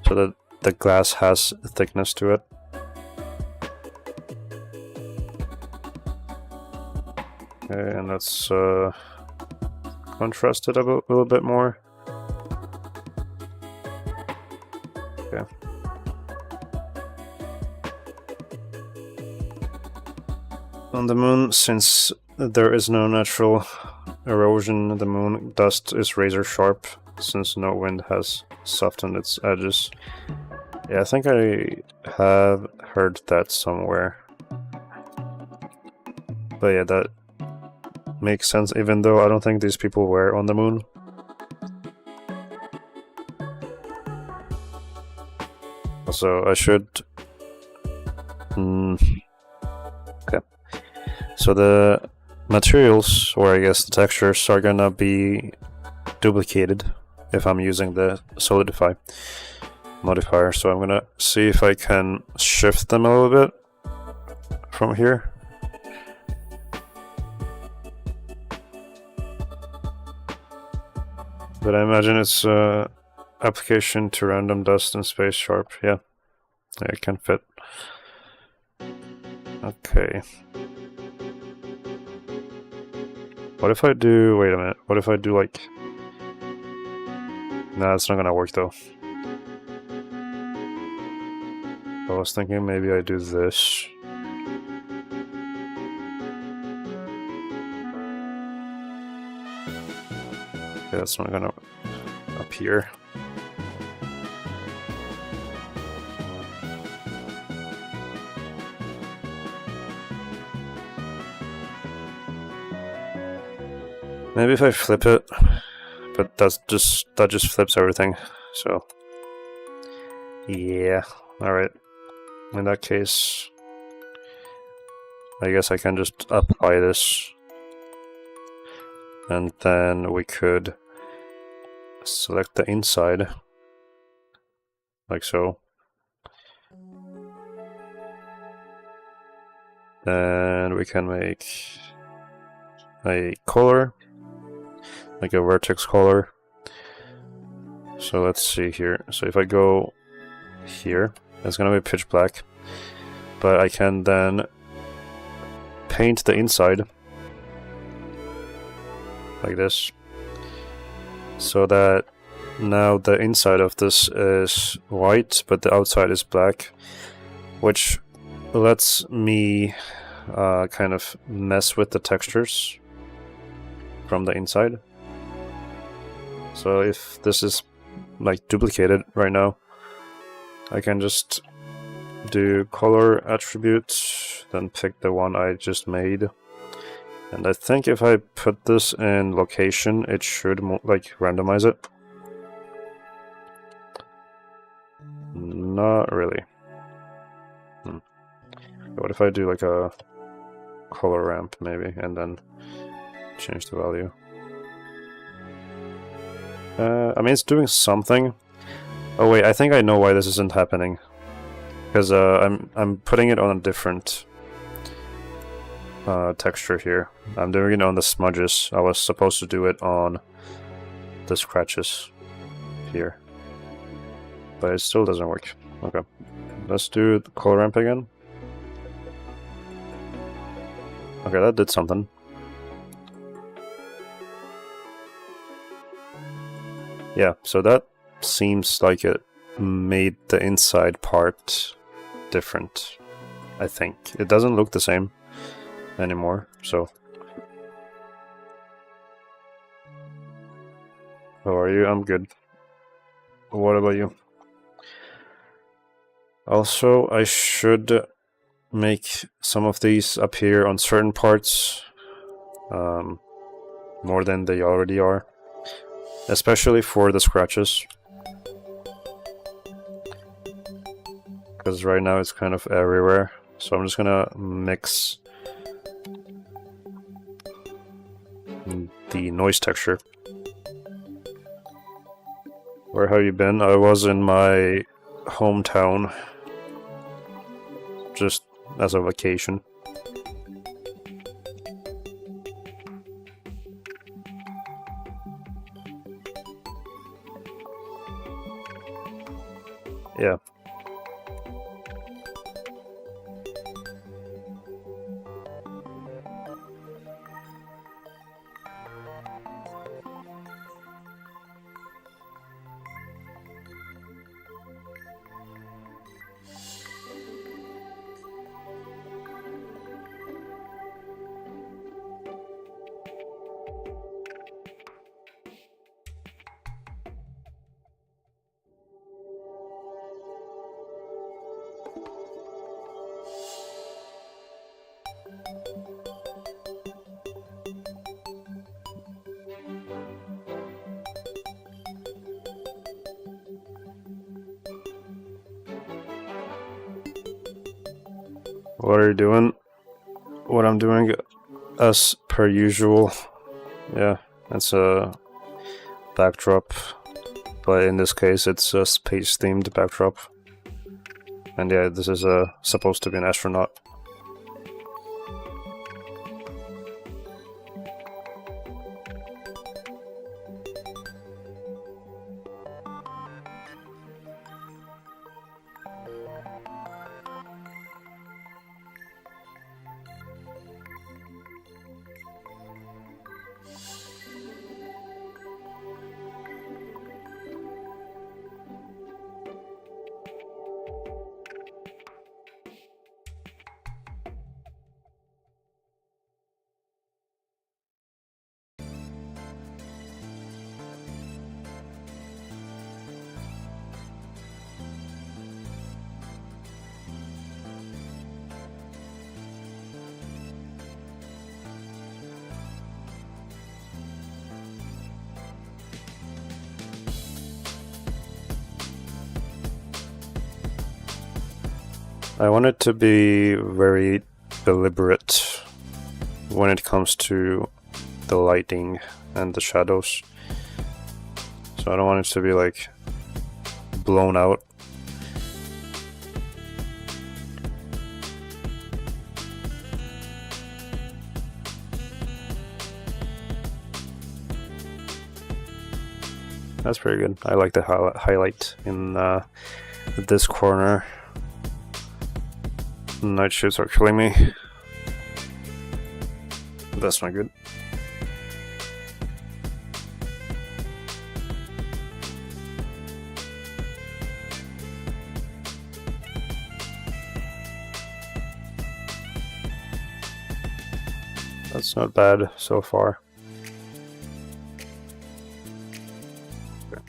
So that the glass has thickness to it. Okay, and let's contrast it a little bit more. Okay. On the moon, since there is no natural erosion, the moon dust is razor sharp, since no wind has softened its edges. Yeah, I think I have heard that somewhere. But yeah, that makes sense, even though I don't think these people were on the moon. Also, I should... Okay. So the materials, or I guess the textures, are gonna be duplicated if I'm using the solidify modifier. So I'm gonna see if I can shift them a little bit from here. But I imagine it's application to random dust and space sharp. Yeah, it can fit. Okay. What if I do... Wait a minute. What if I do like... Nah, it's not gonna work though. I was thinking maybe I do this. Okay, that's not gonna appear. Maybe if I flip it, but that just flips everything. So yeah, all right. In that case, I guess I can just apply this, and then we could select the inside, like so. Then we can make a color, like a vertex color. So let's see here. So if I go here, it's gonna be pitch black, but I can then paint the inside like this, so that now the inside of this is white but the outside is black, which lets me kind of mess with the textures from the inside. So if this is like duplicated right now, I can just do color attribute, then pick the one I just made, and I think if I put this in location, it should like randomize it. Not really. What if I do like a color ramp maybe, and then change the value? I mean, it's doing something. Oh wait, I think I know why this isn't happening. Because I'm putting it on a different texture here. I'm doing it on the smudges. I was supposed to do it on the scratches here, but it still doesn't work. Okay, let's do the color ramp again. Okay, that did something. Yeah, so that seems like it made the inside part different, I think. It doesn't look the same anymore, so... How are you? I'm good. What about you? Also, I should make some of these appear on certain parts more than they already are, especially for the scratches, because right now it's kind of everywhere. So I'm just gonna mix the noise texture. Where have you been? I was in my hometown just as a vacation. Yeah. What are you doing? What I'm doing as per usual. Yeah, that's a backdrop, but in this case it's a space themed backdrop. And yeah, this is supposed to be an astronaut. I want it to be very deliberate when it comes to the lighting and the shadows. So I don't want it to be like blown out. That's pretty good. I like the highlight in this corner. Night shifts are killing me. That's not good. That's not bad so far. Okay.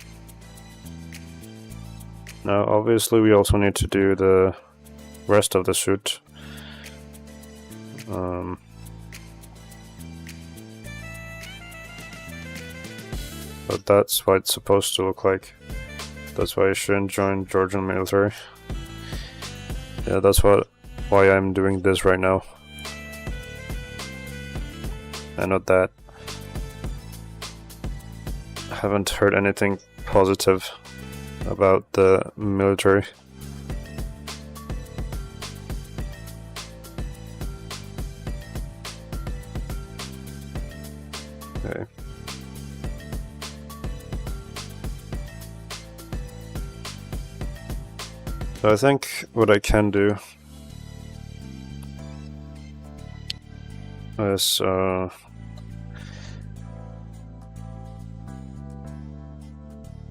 Now, obviously, we also need to do the rest of the suit. But that's what it's supposed to look like. That's why I shouldn't join Georgian military. Yeah, that's why I'm doing this right now. And not that. I haven't heard anything positive about the military. Okay. So I think what I can do is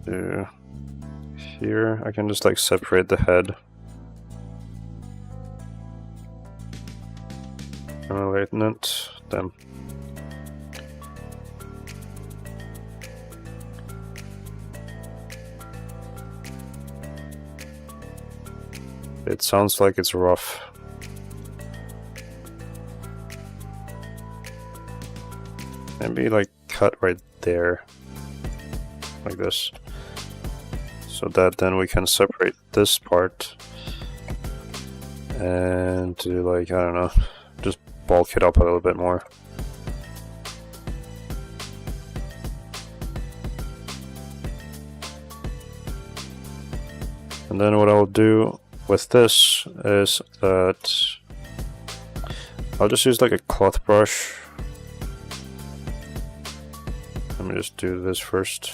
do here, I can just like separate the head. Emulating it, then. It sounds like it's rough. Maybe like cut right there, like this, so that then we can separate this part and do like, I don't know, just bulk it up a little bit more. And then what I'll do with this is that I'll just use like a cloth brush. Let me just do this first.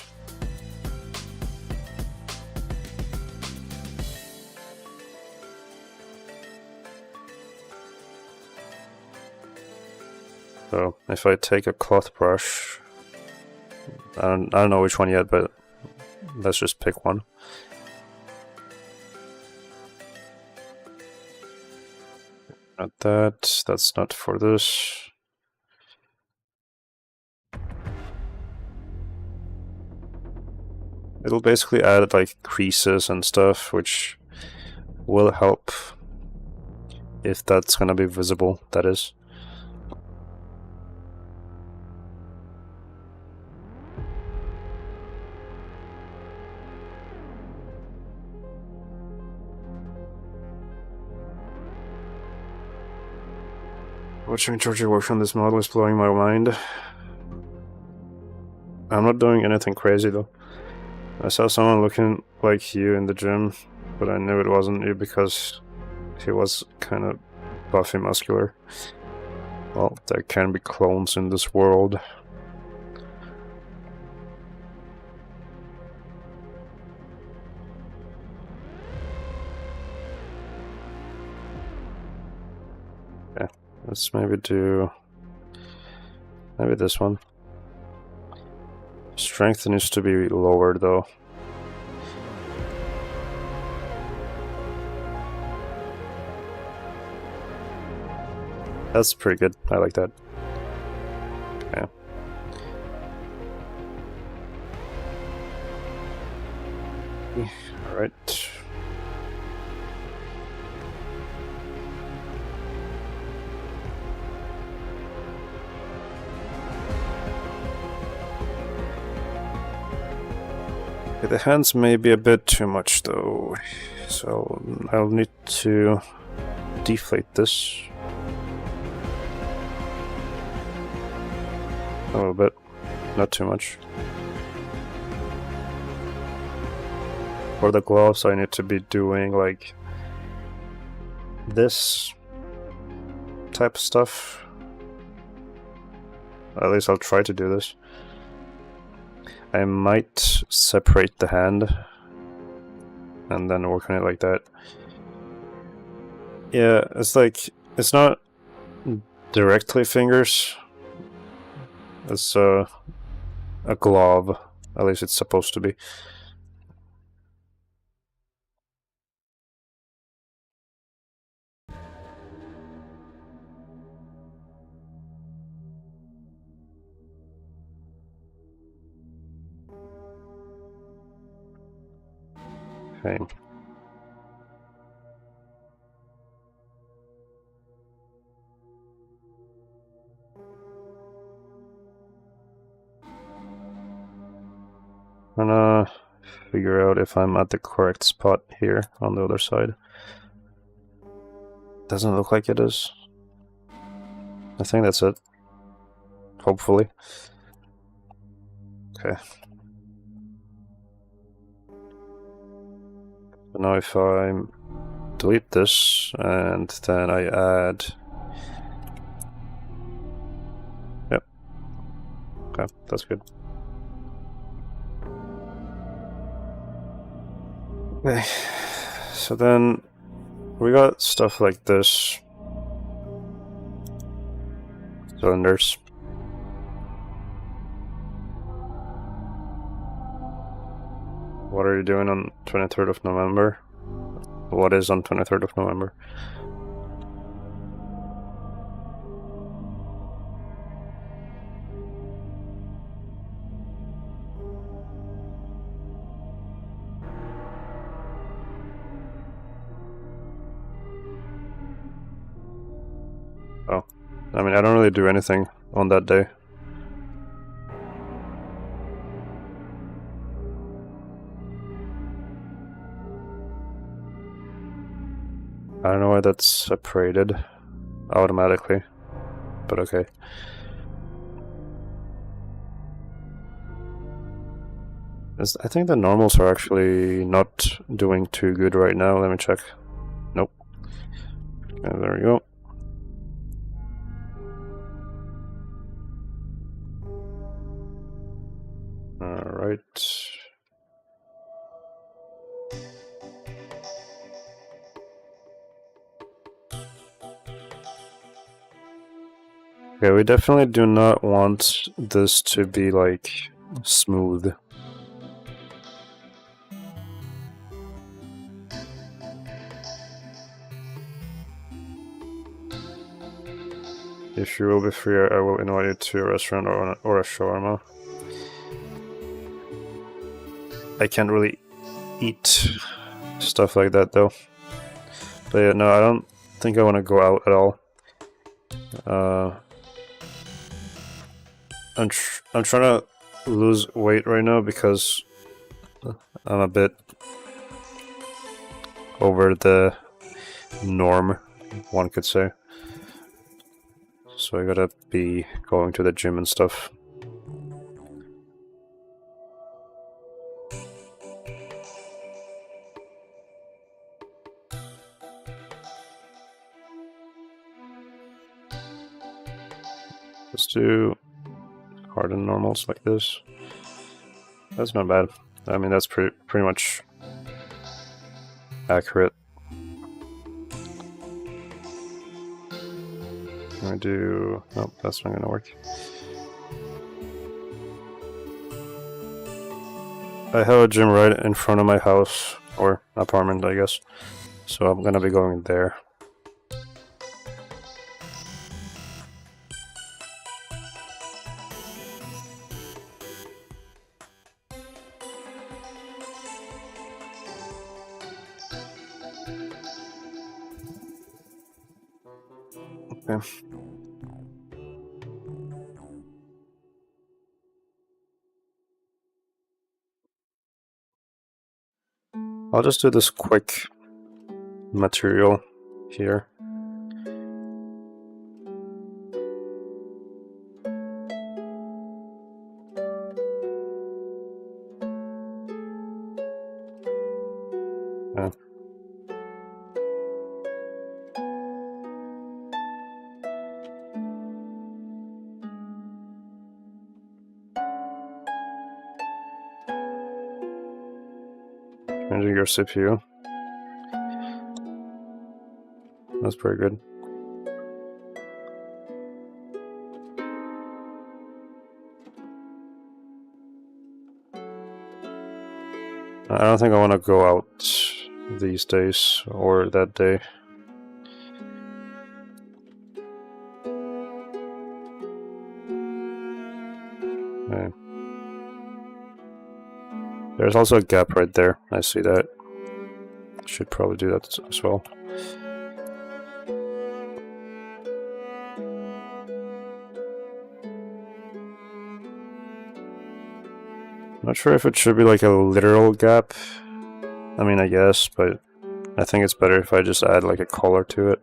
So if I take a cloth brush, I don't know which one yet, but let's just pick one. Not that, that's not for this. It'll basically add like creases and stuff, which will help if that's gonna be visible, that is. Watching Georgia work on this model is blowing my mind. I'm not doing anything crazy though. I saw someone looking like you in the gym, but I knew it wasn't you because he was kind of buffy muscular. Well, there can be clones in this world. Okay, let's maybe do this one. Strength needs to be lower though. That's pretty good. I like that. Okay. All right. The hands may be a bit too much though, so I'll need to deflate this a little bit, not too much. For the gloves I need to be doing like this type of stuff. At least I'll try to do this. I might separate the hand and then work on it like that. Yeah, it's like, it's not directly fingers. It's a glove, at least it's supposed to be. Okay. I'm gonna figure out if I'm at the correct spot here on the other side. Doesn't look like it is. I think that's it. Hopefully. Okay. So now if I delete this and then I add... Yep. Okay, that's good. Okay, so then we got stuff like this. Cylinders. What are you doing on 23rd of November? What is on 23rd of November? Oh, I mean, I don't really do anything on that day. I don't know why that's separated automatically, but okay. I think the normals are actually not doing too good right now. Let me check. Nope. Okay, there we go. Alright. Okay, we definitely do not want this to be like smooth. If you will be free, I will invite you to a restaurant or a shawarma. I can't really eat stuff like that though. But yeah, no, I don't think I want to go out at all. I'm trying to lose weight right now because I'm a bit over the norm, one could say. So I gotta be going to the gym and stuff. Let's do hardened normals like this. That's not bad. I mean, that's pretty much accurate. I do... Nope, that's not gonna work. I have a gym right in front of my house, or apartment, I guess. So I'm gonna be going there. Okay. I'll just do this quick material here. Changing your CPU. That's pretty good. I don't think I want to go out these days or that day. Okay. There's also a gap right there. I see that. Should probably do that as well. Not sure if it should be like a literal gap. I mean, I guess, but I think it's better if I just add like a color to it.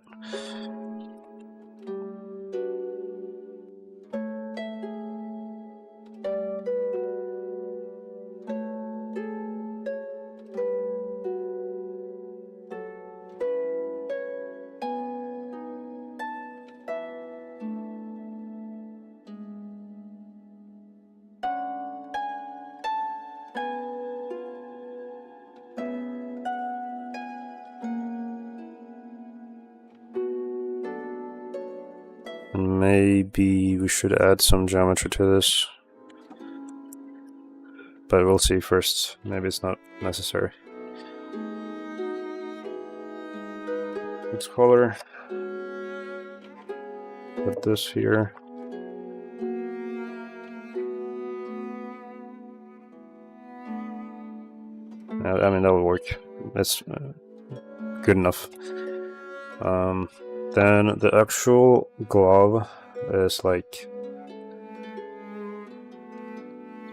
Maybe we should add some geometry to this. but we'll see first. Maybe it's not necessary. Next color. Put this here. I mean, that will work. It's good enough. Then the actual glove is like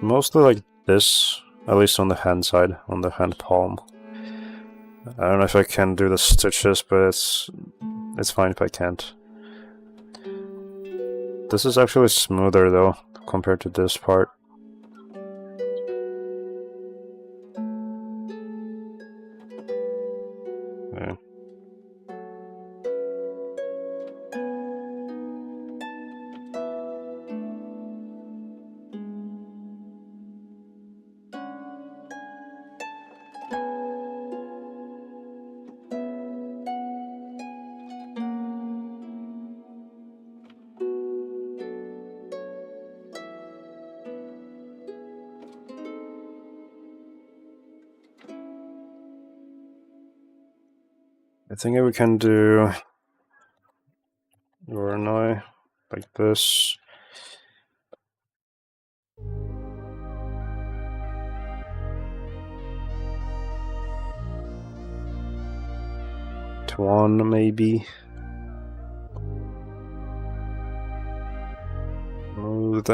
mostly like this, at least on the hand side, on the hand palm. I don't know if I can do the stitches, but it's fine if I can't. This is actually smoother though, compared to this part. Okay. I think we can do you and I like this. To one maybe. Smooth.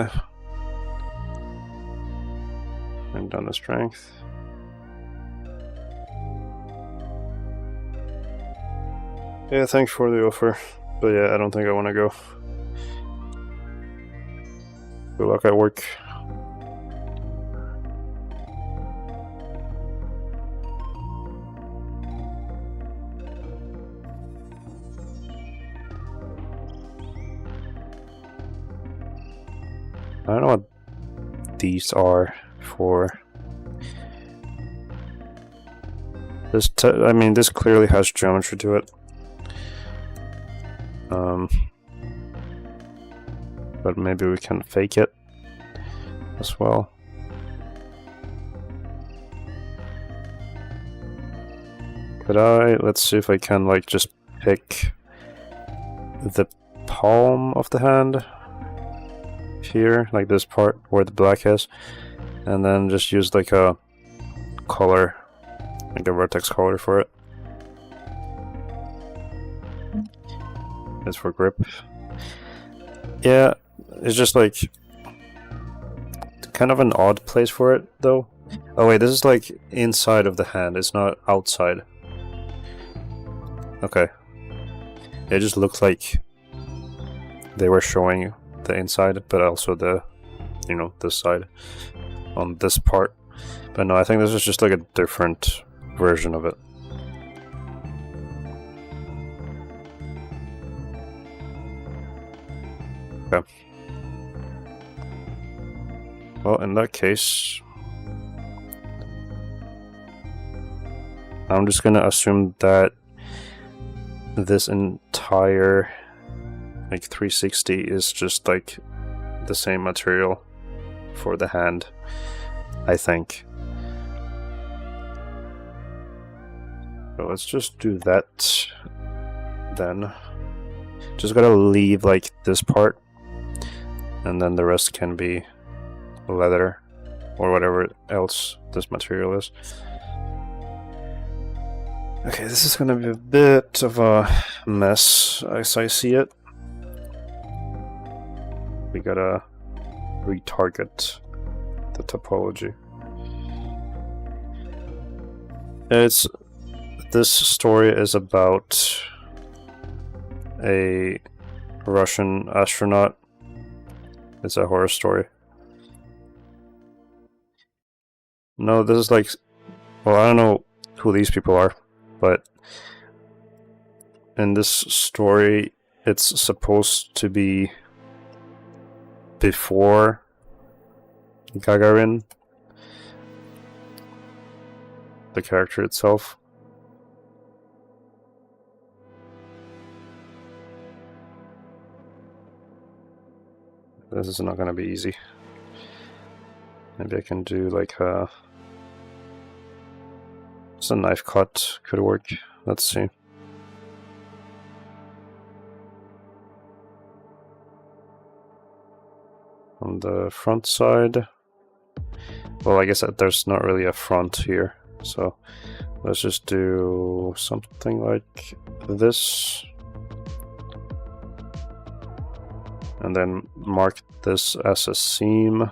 And down the strength. Yeah, thanks for the offer, but yeah, I don't think I want to go. Good luck at work. I don't know what these are for. This, I mean, this clearly has geometry to it. But maybe we can fake it as well. Could I? Let's see if I can like just pick the palm of the hand here, like this part where the black is, and then just use like a color, like a vertex color for it. It's for grip. Yeah, it's just like kind of an odd place for it though. Oh wait, this is like inside of the hand, it's not outside. Okay. It just looks like they were showing the inside, but also the, you know, this side on this part. But no, I think this is just like a different version of it. Okay. Well, in that case, I'm just gonna assume that this entire like 360 is just like the same material for the hand, I think. So let's just do that then. Just gotta leave like this part, and then the rest can be leather or whatever else this material is. Okay, this is gonna be a bit of a mess as I see it. We gotta retarget the topology. This story is about a Russian astronaut. It's a horror story. No, this is like, well, I don't know who these people are, but in this story, it's supposed to be before Gagarin, the character itself. This is not going to be easy. Maybe I can do like just a knife cut could work. Let's see. On the front side, well, I guess that there's not really a front here, so let's just do something like this, and then mark this as a seam.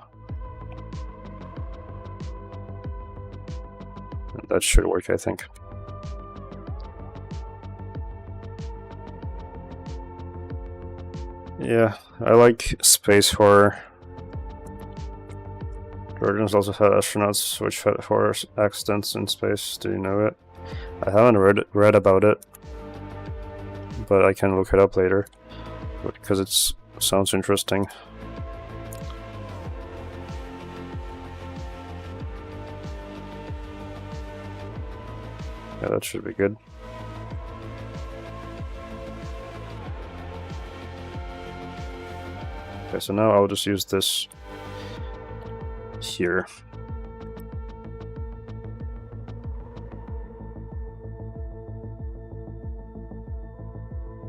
And that should work, I think. Yeah, I like space horror. Virgins also had astronauts which had horror accidents in space. Do you know it? I haven't read about it, but I can look it up later because it sounds interesting. Yeah, that should be good. Okay, so now I'll just use this here.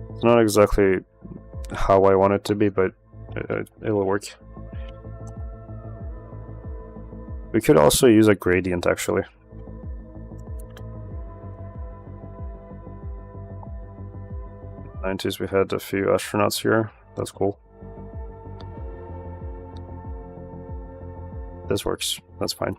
It's not exactly how I want it to be, but it'll work. We could also use a gradient, actually. In the 90s we had a few astronauts here. That's cool. This works. That's fine.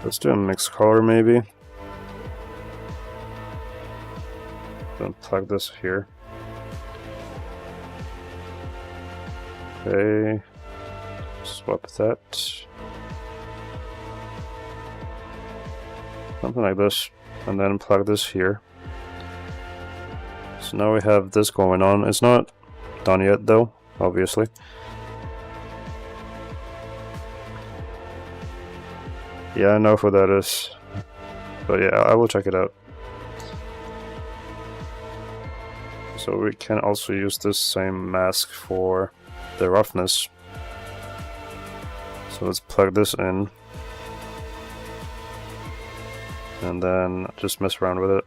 Let's do a mixed color, maybe. Then plug this here. Okay. Swap that. Something like this, and then plug this here. So now we have this going on. It's not done yet though, obviously. Yeah, I know who that is, but yeah, I will check it out. So we can also use this same mask for the roughness. So let's plug this in. And then just mess around with it.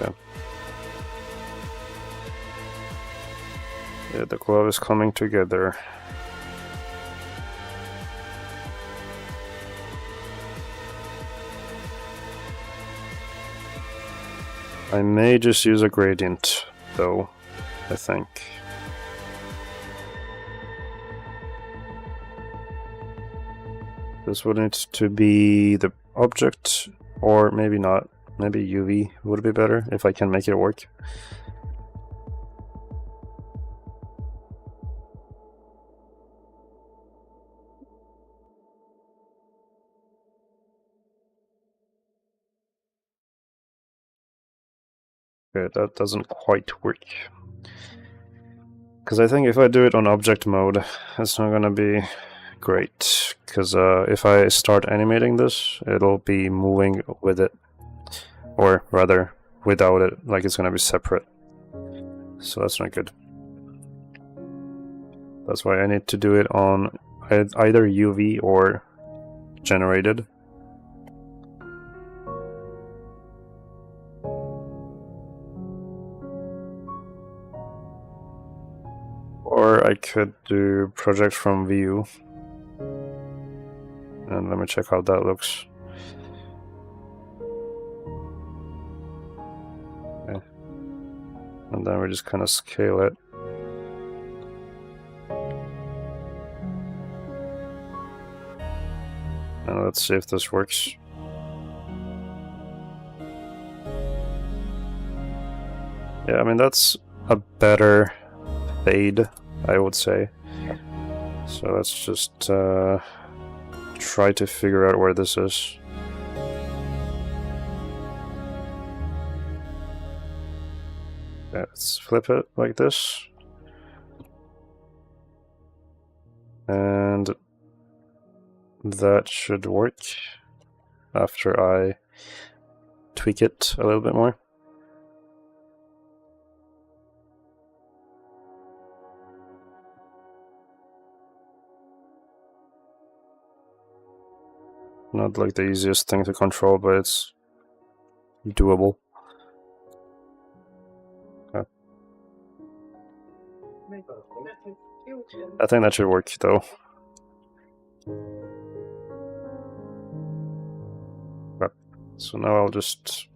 Okay. Yeah, the glove is coming together. I may just use a gradient though, I think. This would need to be the object, or maybe not. Maybe UV would be better if I can make it work. Okay, that doesn't quite work. Because I think if I do it on object mode, it's not gonna be great. Because if I start animating this, it'll be moving with it. Or rather, without it, like it's gonna be separate. So that's not good. That's why I need to do it on either UV or generated. Or I could do project from view. And let me check how that looks. Okay. And then we just kind of scale it. And let's see if this works. Yeah, I mean, that's a better fade, I would say. So let's just try to figure out where this is. Yeah, let's flip it like this. And that should work after I tweak it a little bit more. Not like the easiest thing to control, but it's doable. Okay. I think that should work though. Okay. So now I'll just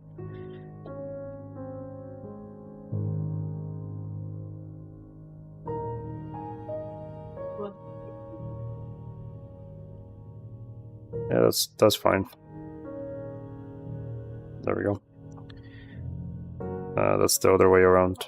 yeah, that's fine. There we go. That's the other way around.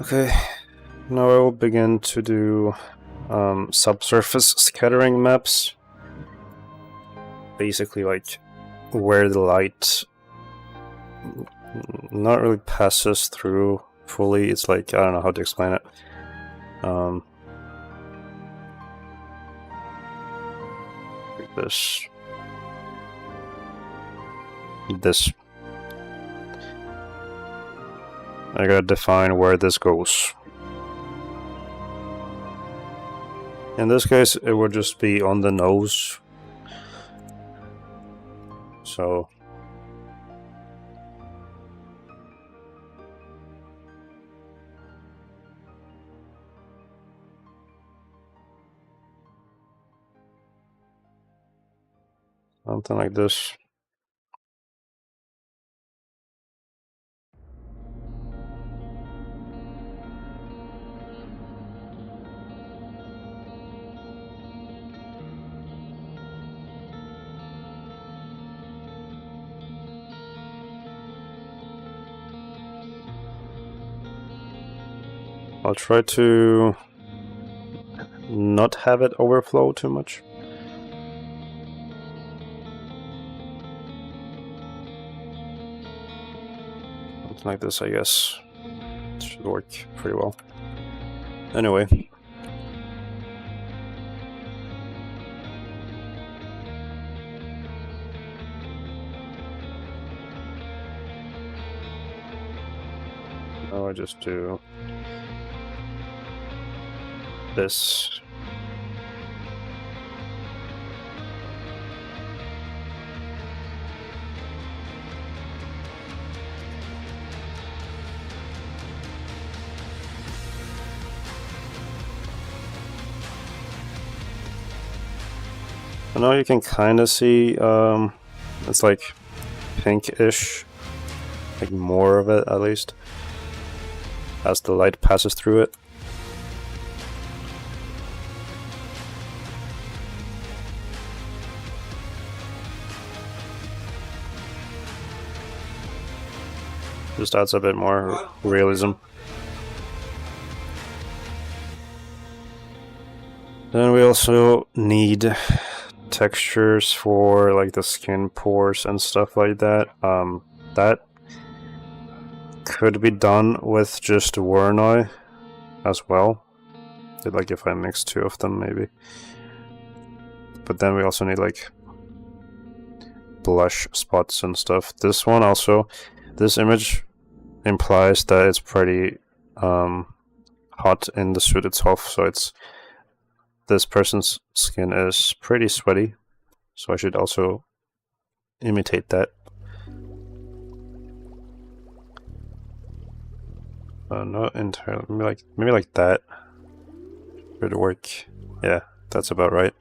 Okay, now I will begin to do subsurface scattering maps. Basically, like where the light not really passes through fully. It's like, I don't know how to explain it. Like this. I gotta define where this goes. In this case, it would just be on the nose. So something like this. I'll try to not have it overflow too much. Something like this, I guess. It should work pretty well. Anyway. Now I just do this. So now you can kind of see it's like pinkish, like more of it at least, as the light passes through it. Just adds a bit more realism. Then we also need textures for like the skin pores and stuff like that. That could be done with just Voronoi as well. Like if I mix two of them maybe. But then we also need like blush spots and stuff. This one also, this image implies that it's pretty hot in the suit itself, so it's this person's skin is pretty sweaty, so I should also imitate that. Not entirely, maybe like that would work. Yeah, that's about right.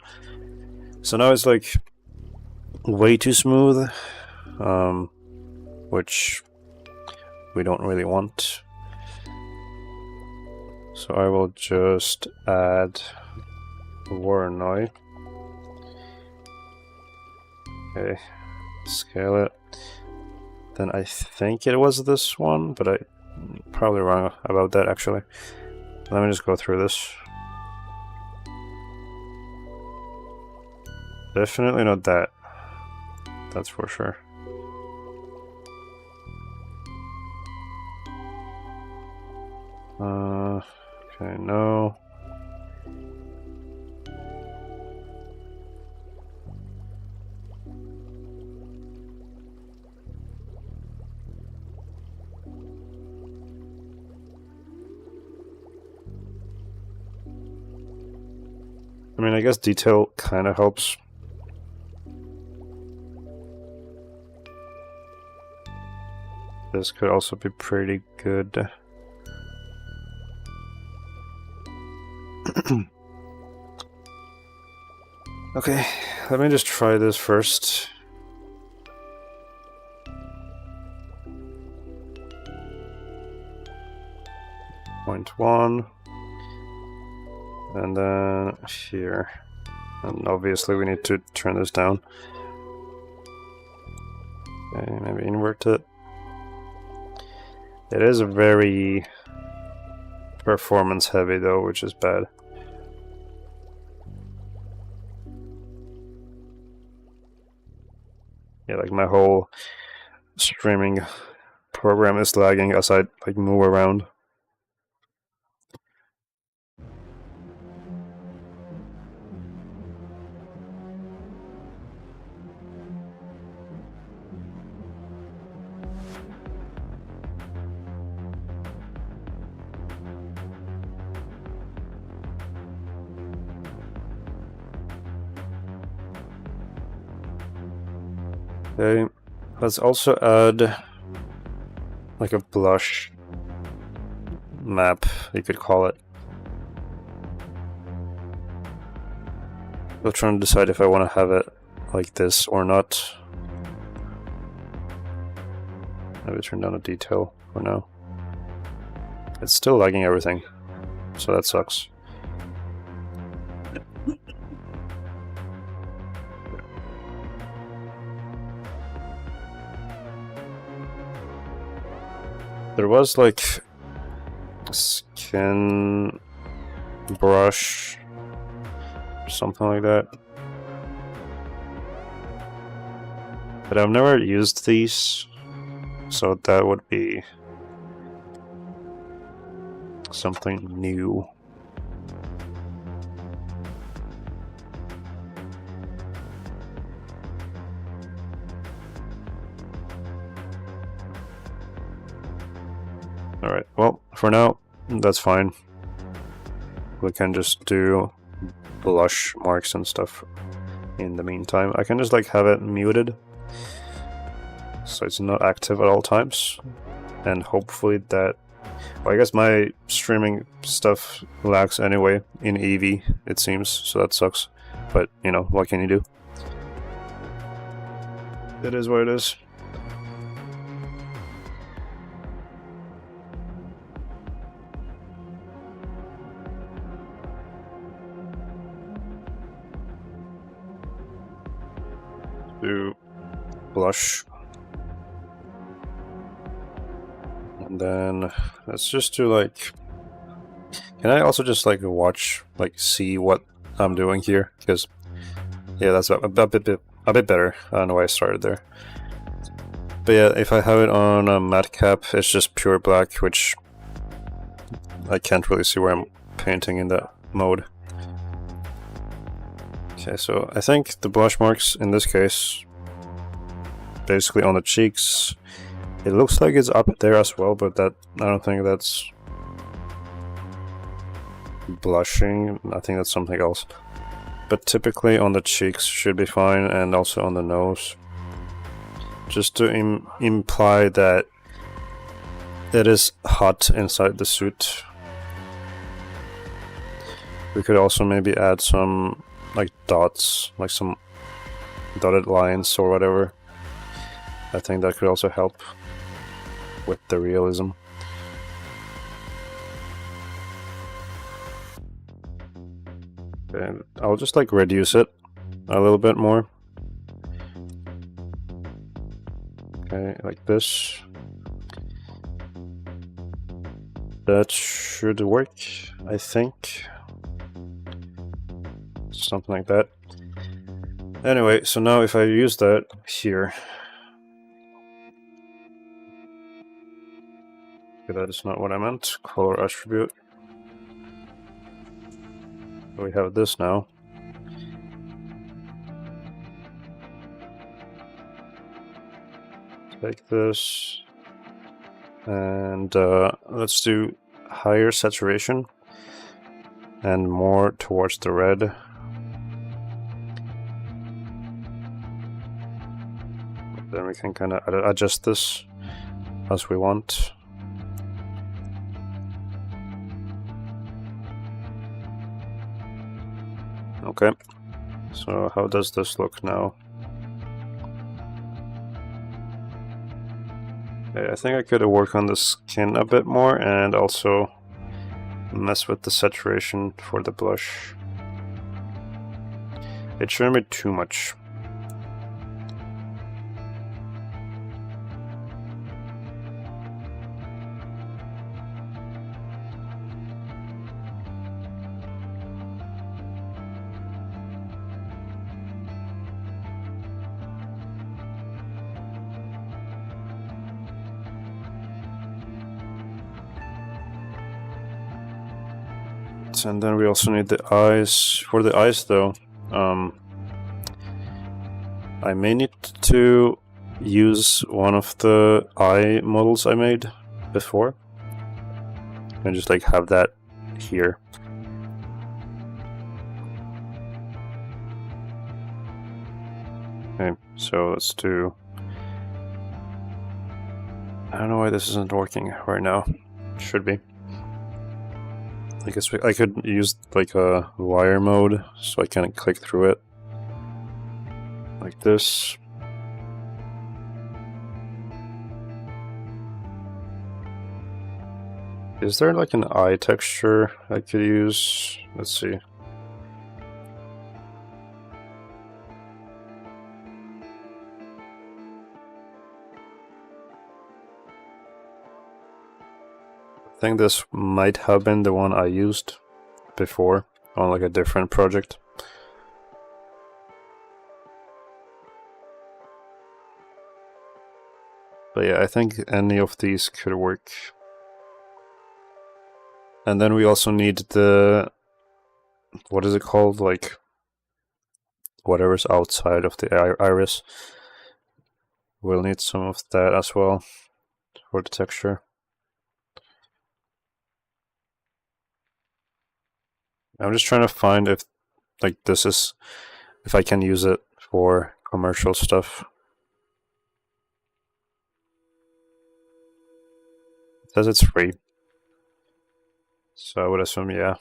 So now it's like way too smooth, which we don't really want. So I will just add Voronoi. Okay, scale it. Then I think it was this one, but I'm probably wrong about that actually. Let me just go through this. Definitely not that. That's for sure. Okay, no. I mean, I guess detail kind of helps. This could also be pretty good. Okay, let me just try this first. Point 1. And then here. And obviously we need to turn this down. Okay, maybe invert it. It is very performance heavy though, which is bad. Yeah, like my whole streaming program is lagging as I like move around. Okay, let's also add like a blush map, you could call it. I'm trying to decide if I want to have it like this or not. Maybe turn down the detail for now. It's still lagging everything, so that sucks. There was like skin brush or something like that, but I've never used these, so that would be something new. Alright, well, for now, that's fine. We can just do blush marks and stuff in the meantime. I can just like have it muted, so it's not active at all times. And hopefully that... Well, I guess my streaming stuff lags anyway in EV, it seems, so that sucks. But, you know, what can you do? It is what it is. Do blush. And then let's just do like, can I also just like watch, like see what I'm doing here? Because yeah, that's a bit better. I don't know why I started there. But yeah, if I have it on a matte cap, it's just pure black, which I can't really see where I'm painting in that mode. Okay, so I think the blush marks in this case, basically on the cheeks, it looks like it's up there as well, but that I don't think that's blushing. I think that's something else. But typically on the cheeks should be fine, and also on the nose. Just to imply that it is hot inside the suit. We could also maybe add some like dots, like some dotted lines or whatever. I think that could also help with the realism. And I'll just like reduce it a little bit more. Okay, like this. That should work, I think. Something like that. Anyway, so now if I use that here. Okay, that is not what I meant. Color attribute. We have this now. Take this. And let's do higher saturation and more towards the red. Then we can kind of adjust this as we want. Okay, so how does this look now? Okay, I think I could work on the skin a bit more and also mess with the saturation for the blush. It shouldn't be too much. And then we also need the eyes. For the eyes though, I may need to use one of the eye models I made before and just like have that here. Okay, so let's do, I don't know why this isn't working right now. It should be. I guess I could use like a wire mode so I can click through it like this. Is there like an eye texture I could use? Let's see. I think this might have been the one I used before on like a different project. But yeah, I think any of these could work. And then we also need the, what is it called? Like whatever's outside of the iris. We'll need some of that as well for the texture. I'm just trying to find if like this is, if I can use it for commercial stuff. It says it's free, so I would assume yeah.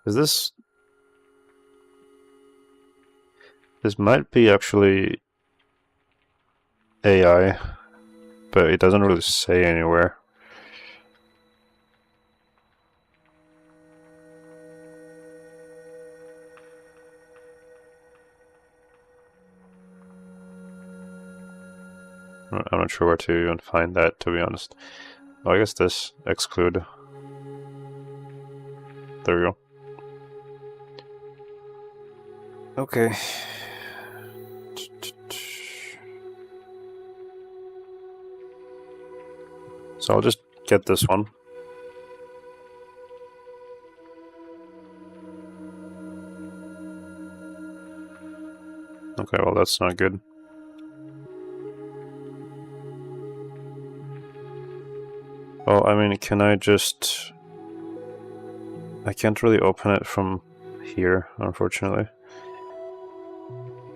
Is this might be actually AI, but it doesn't really say anywhere. I'm not sure where to even find that, to be honest. Oh, I guess this exclude. There we go. Okay. So I'll just get this one. Okay, well that's not good. Well, I mean, can I just... I can't really open it from here, unfortunately.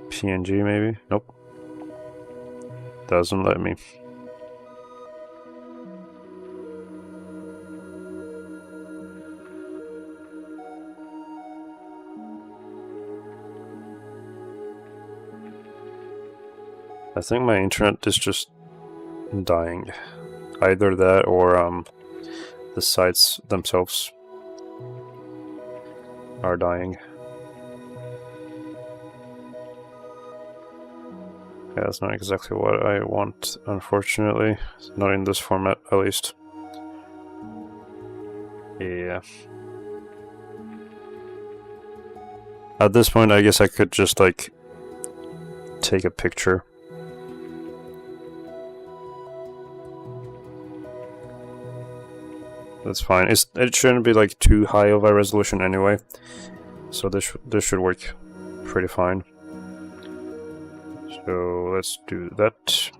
PNG maybe? Nope. Doesn't let me. I think my internet is just dying. Either that or the sites themselves are dying. Yeah, that's not exactly what I want, unfortunately. Not in this format, at least. Yeah. At this point, I guess I could just, like, take a picture. That's fine. It shouldn't be like too high of a resolution anyway, so this should work pretty fine. So let's do that.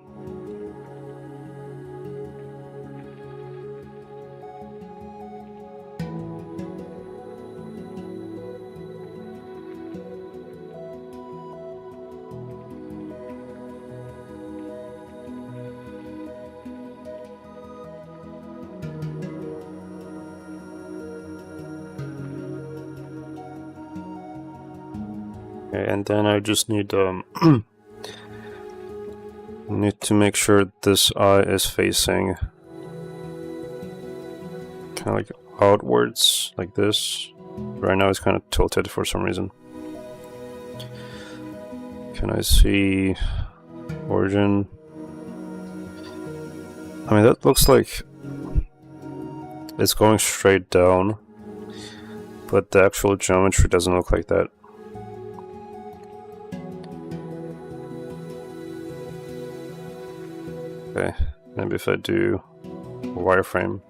Okay, and then I just need need to make sure this eye is facing kind of like outwards, like this. Right now it's kind of tilted for some reason. Can I see origin? I mean, that looks like it's going straight down, but the actual geometry doesn't look like that. Okay, maybe if I do wireframe,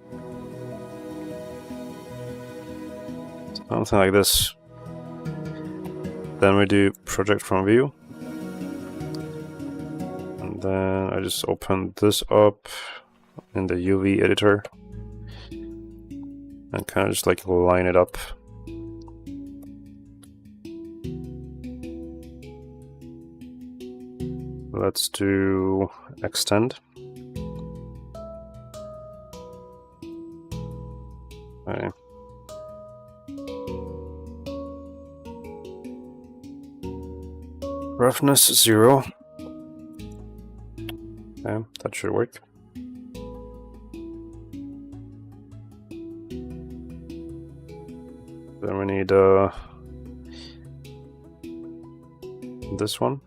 something like this. Then we do project from view, and then I just open this up in the UV editor and kind of just like line it up. Let's do extend. Okay. Roughness 0. Okay, that should work. Then we need this one.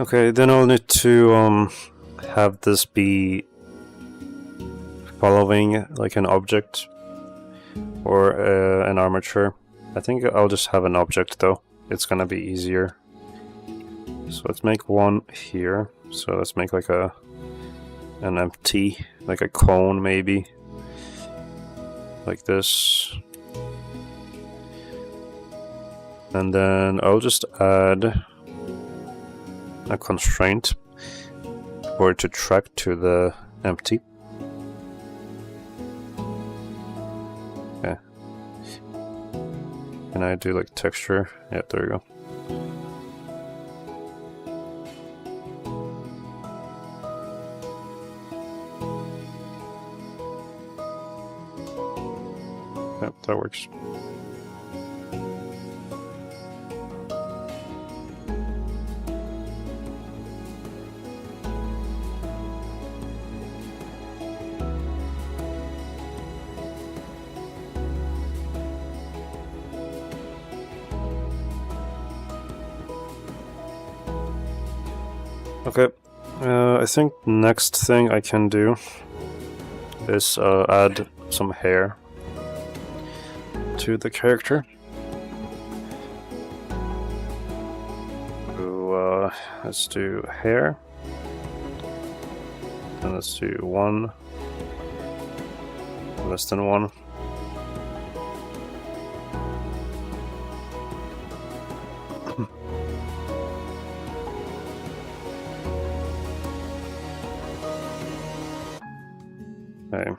Okay, then I'll need to have this be following like an object or an armature. I think I'll just have an object though. It's gonna be easier. So let's make one here. So let's make like an empty, like a cone maybe, like this. And then I'll just add a constraint for it to track to the empty. Okay. Can I do like texture? Yeah, there you go. Yep, that works. Okay, I think next thing I can do is add some hair to the character. So let's do hair, and let's do 1 less than 1. Okay.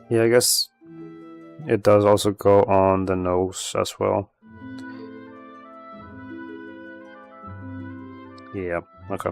Yeah, I guess it does also go on the nose as well. Yeah, okay.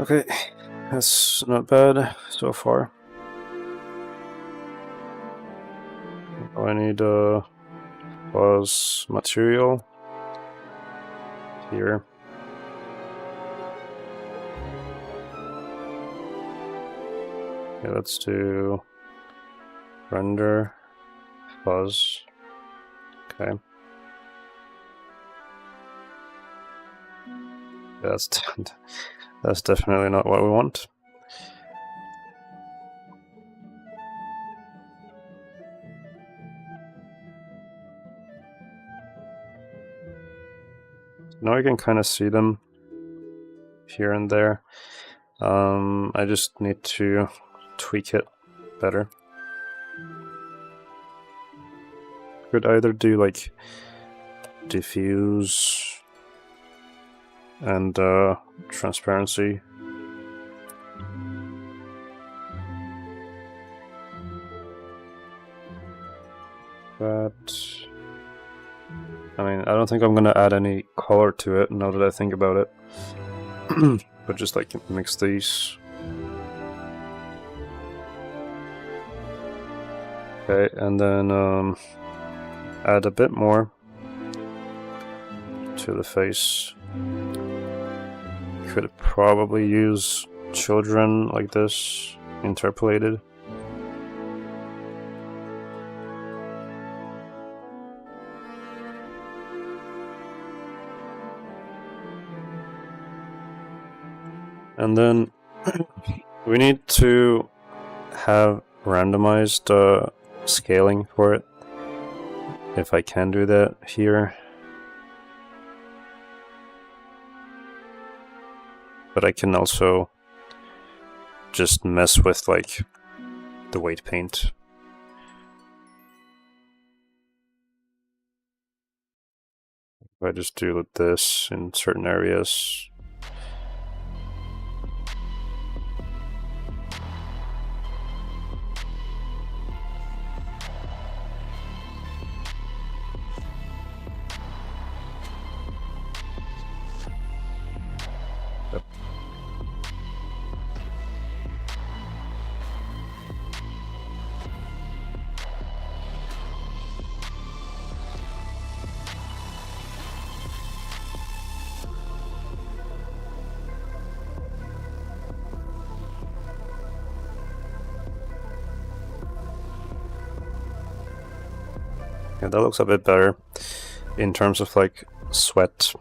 Okay, that's not bad so far. Oh, I need fuzz material here. Okay, let's do render fuzz. Okay. That's that's definitely not what we want. Now I can kind of see them here and there. I just need to tweak it better. Could either do like diffuse and transparency. But I mean, I don't think I'm gonna add any color to it now that I think about it. But just like mix these. Okay, and then add a bit more to the face. could probably use children like this interpolated. And then we need to have randomized scaling for it, if I can do that here. But I can also just mess with like the weight paint. If I just do this in certain areas. Yeah, that looks a bit better in terms of like sweat.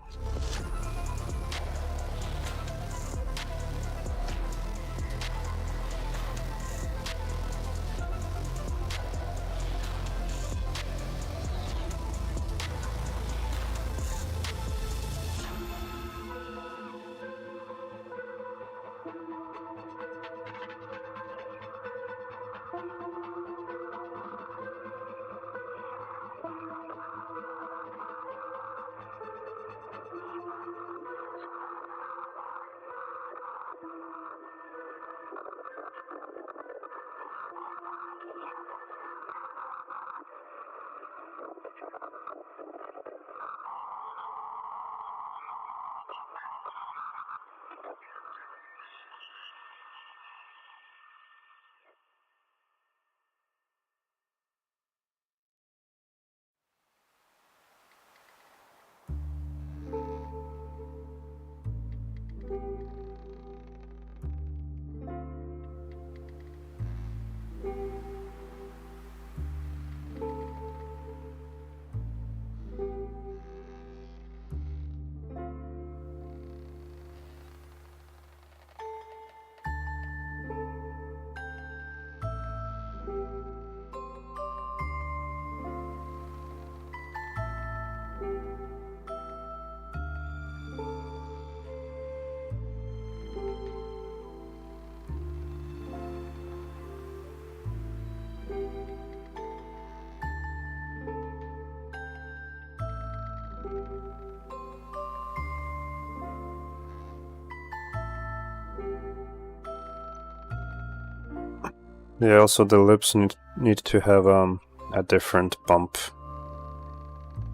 Yeah, also the lips need to have a different bump,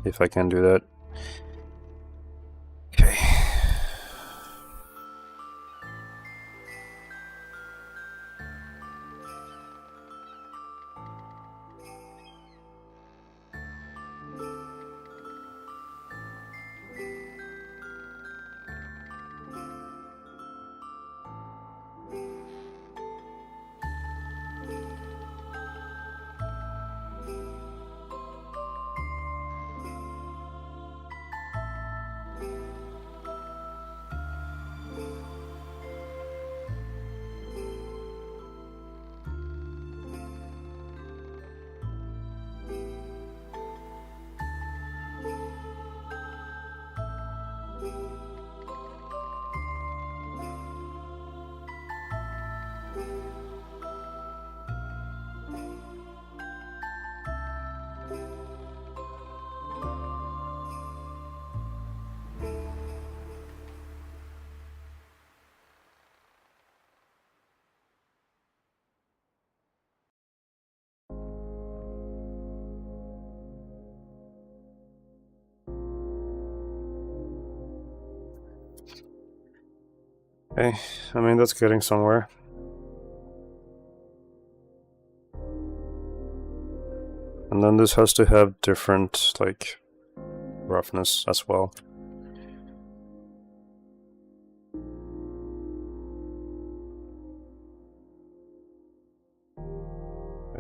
if I can do that. Okay. Okay, I mean, that's getting somewhere. And then this has to have different, like, roughness as well.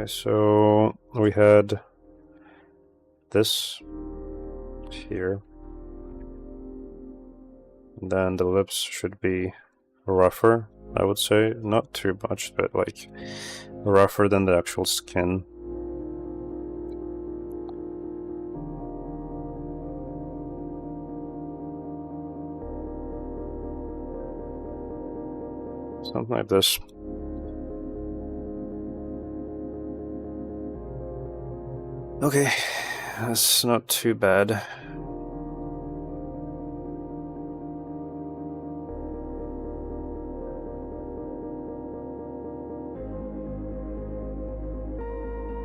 Okay, so we had this here. And then the lips should be rougher, I would say. Not too much, but like rougher than the actual skin. Something like this. Okay, that's not too bad.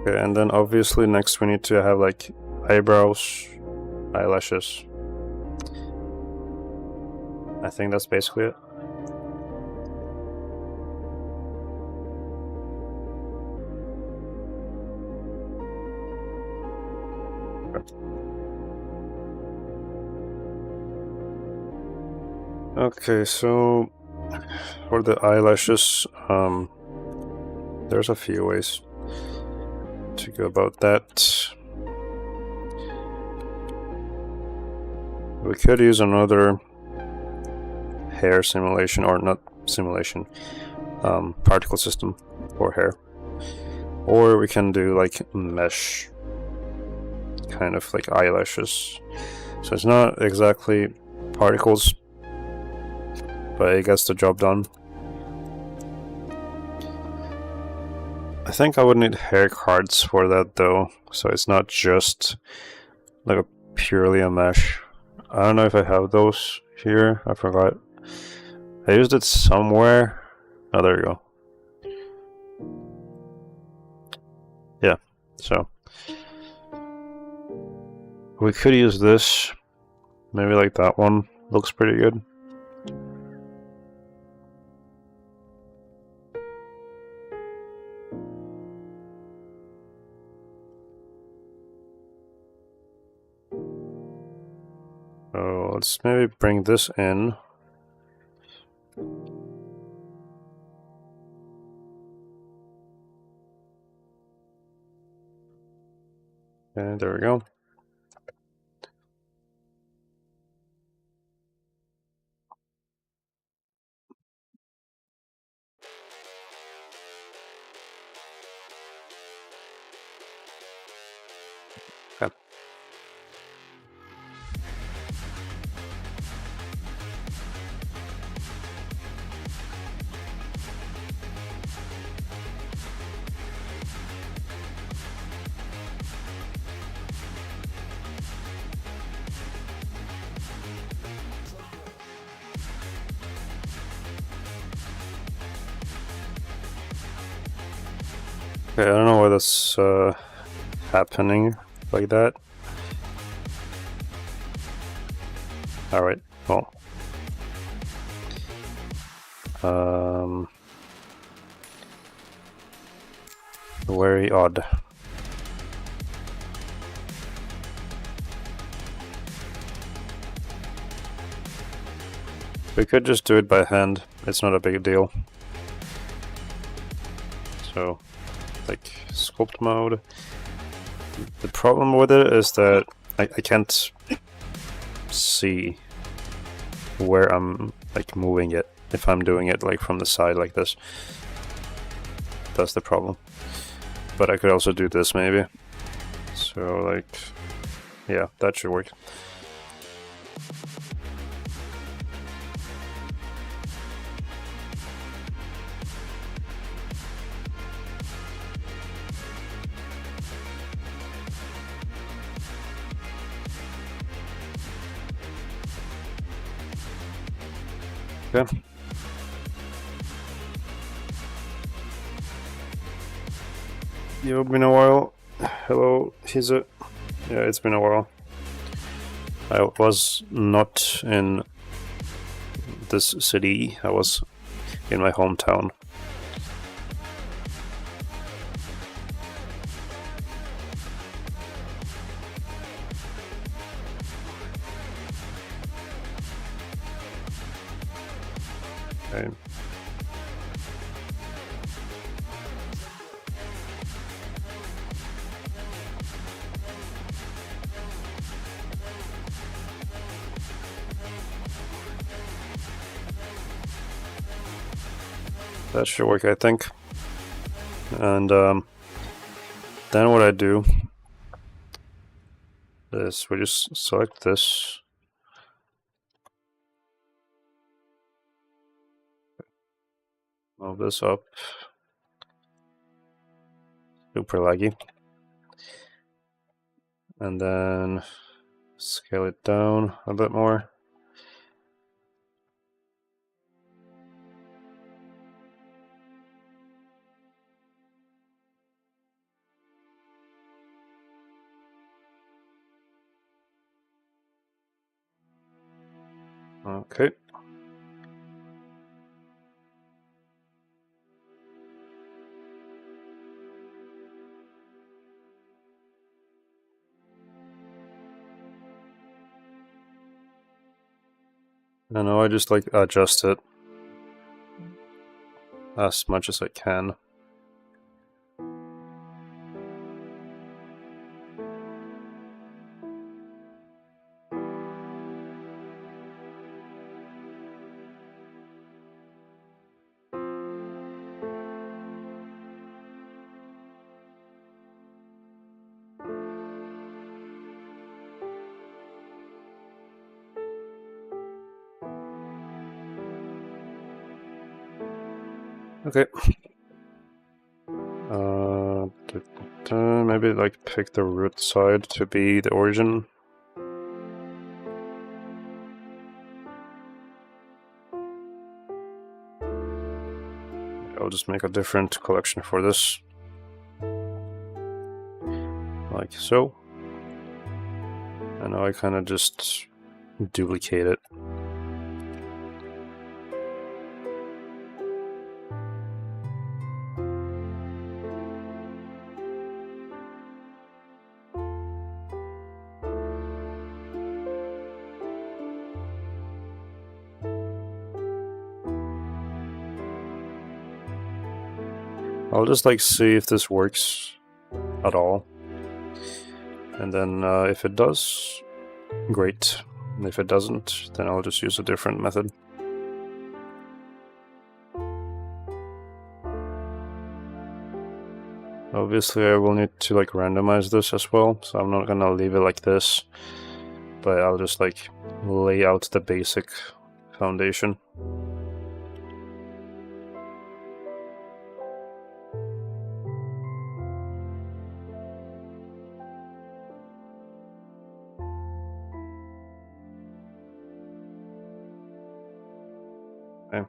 Okay, and then obviously next we need to have like eyebrows, eyelashes. I think that's basically it. Okay, so for the eyelashes, there's a few ways to go about that. We could use another hair simulation, or not simulation, particle system for hair. Or we can do like mesh, kind of like eyelashes. So it's not exactly particles, but it gets the job done. I think I would need hair cards for that though, so it's not just like purely a mesh. I don't know if I have those here, I forgot. I used it somewhere. Oh, there you go. Yeah, so we could use this, maybe like that one, looks pretty good. So let's maybe bring this in. And there we go. Okay. Okay, I don't know why that's happening like that. Alright, well. Very odd. We could just do it by hand, it's not a big deal. So, like, sculpt mode. The problem with it is that I can't see where I'm like moving it if I'm doing it like from the side like this. That's the problem. But I could also do this maybe. So like, yeah, that should work. Okay. You've been a while. Hello, is it? Yeah, it's been a while. I was not in this city, I was in my hometown. Okay. That should work, I think. And then what I do is we just select this. Move this up. Super laggy. And then scale it down a bit more. Okay. And now I just like adjust it as much as I can. Okay. Maybe like pick the root side to be the origin. I'll just make a different collection for this. Like so. And now I kind of just duplicate it. I'll just like see if this works at all. And then if it does, great. And if it doesn't, then I'll just use a different method. Obviously I will need to like randomize this as well, so I'm not gonna leave it like this, but I'll just like lay out the basic foundation. Okay.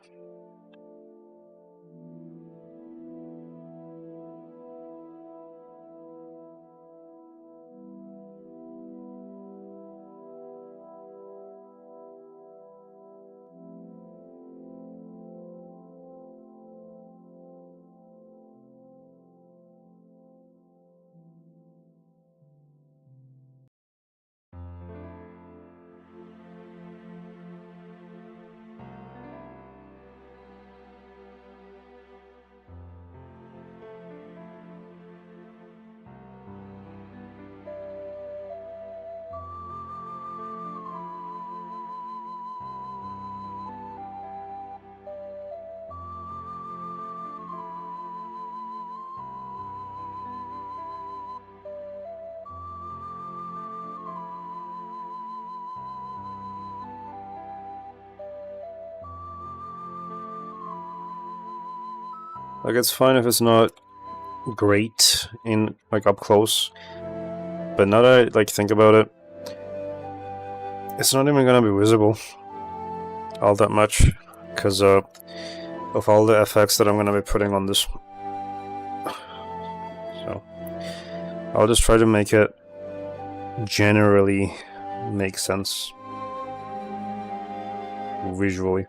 Like it's fine if it's not great in like up close, but now that I like think about it, it's not even gonna be visible all that much because of all the effects that I'm gonna be putting on this. So I'll just try to make it generally make sense visually.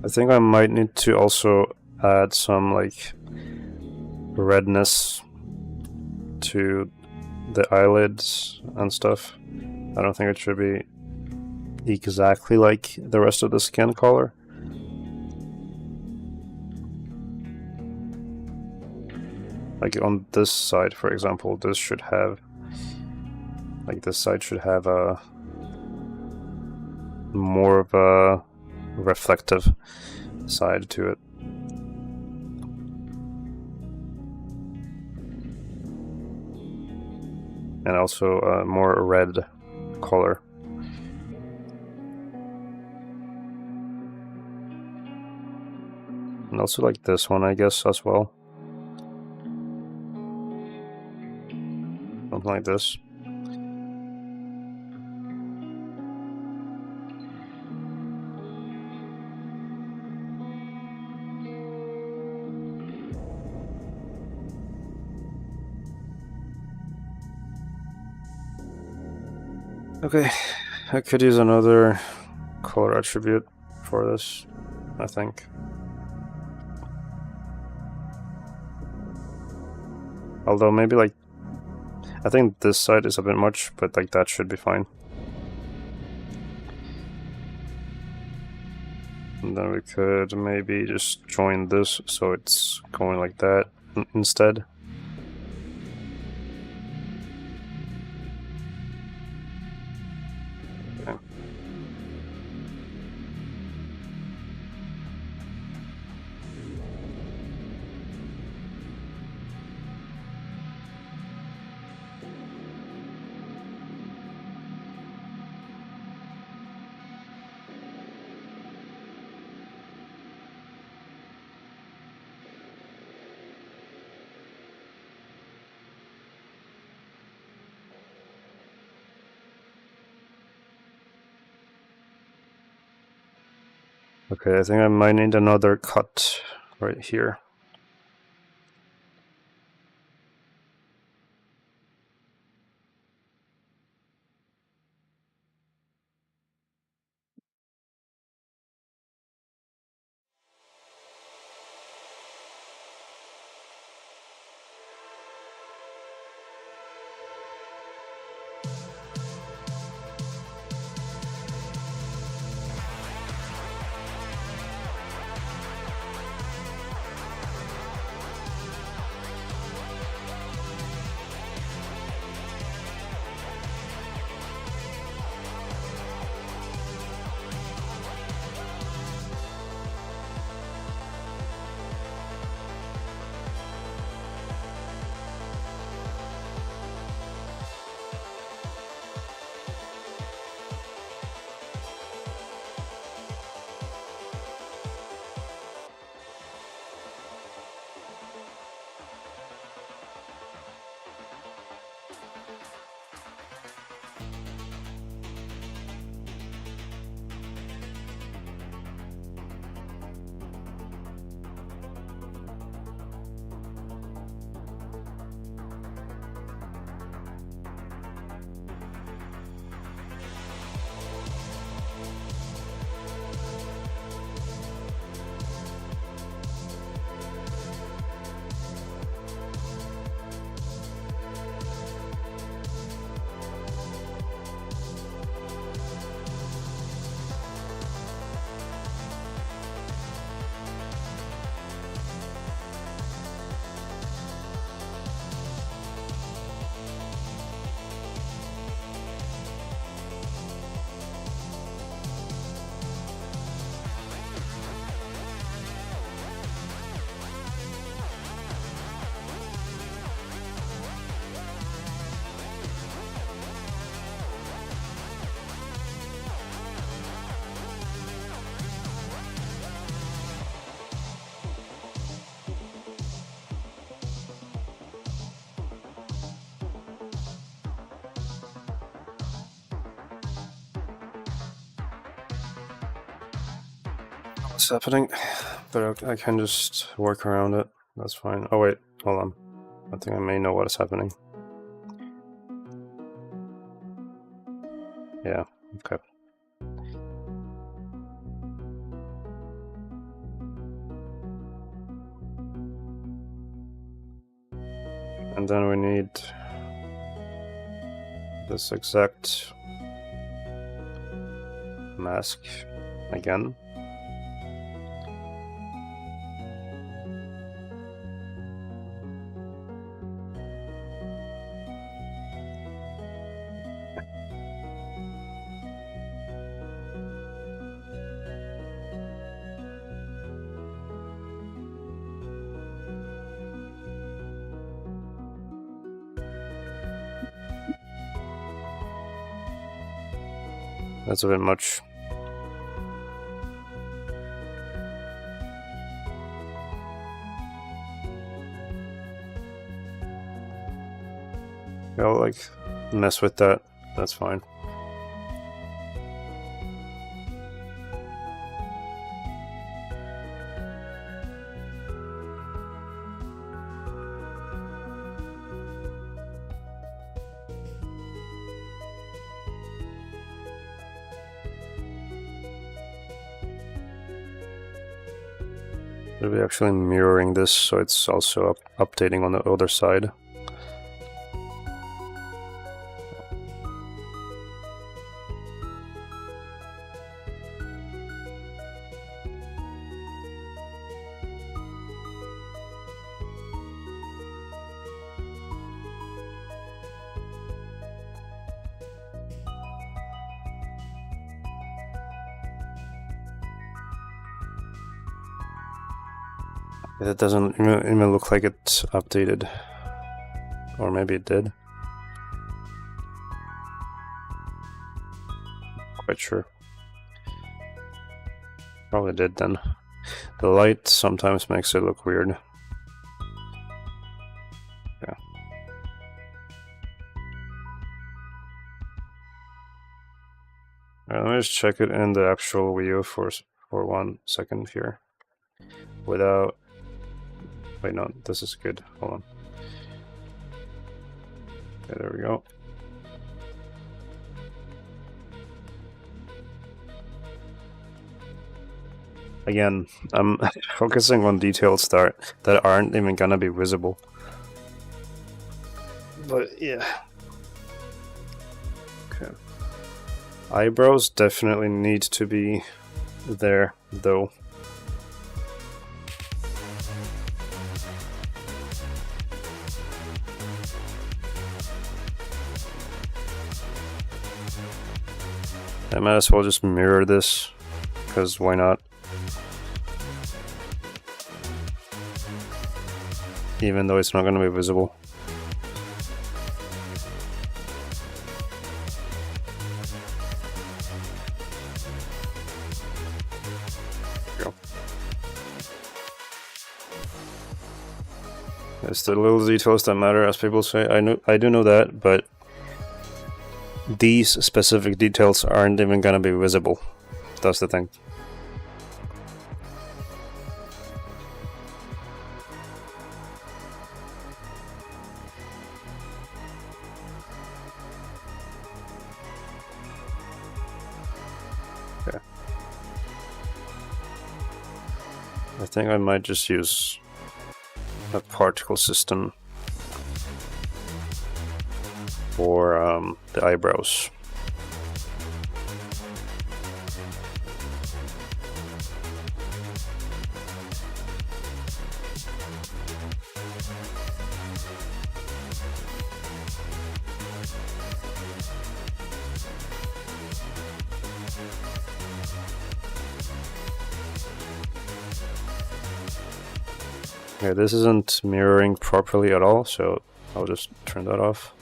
I think I might need to also add some like redness to the eyelids and stuff. I don't think it should be exactly like the rest of the skin color. Like on this side, for example, this should have, like this side should have a more of a reflective side to it. And also a more red color. And also like this one, I guess, as well. Something like this. Okay, I could use another color attribute for this, I think. Although maybe like, I think this side is a bit much, but like that should be fine. And then we could maybe just join this so it's going like that instead. Okay. Okay, I think I might need another cut right here. What's happening? But I can just work around it. That's fine. Oh wait, hold on. I think I may know what is happening. Yeah, okay. And then we need this exact mask again. That's a bit much. I'll like mess with that, that's fine. We'll be actually mirroring this, so it's also updating on the other side. It doesn't even look like it's updated. Or maybe it did. Quite sure. Probably did then. The light sometimes makes it look weird. Yeah. Alright, let me just check it in the actual view for 1 second here. Without... Wait, no, this is good. Hold on. Okay, there we go. Again, I'm focusing on details that aren't even gonna be visible. But yeah. Okay. Eyebrows definitely need to be there, though. I might as well just mirror this, because why not? Even though it's not going to be visible. There we go. It's the little details that matter, as people say. I do know that, but these specific details aren't even gonna be visible. That's the thing. Okay. I think I might just use a particle system for the eyebrows. Okay, this isn't mirroring properly at all, so I'll just turn that off.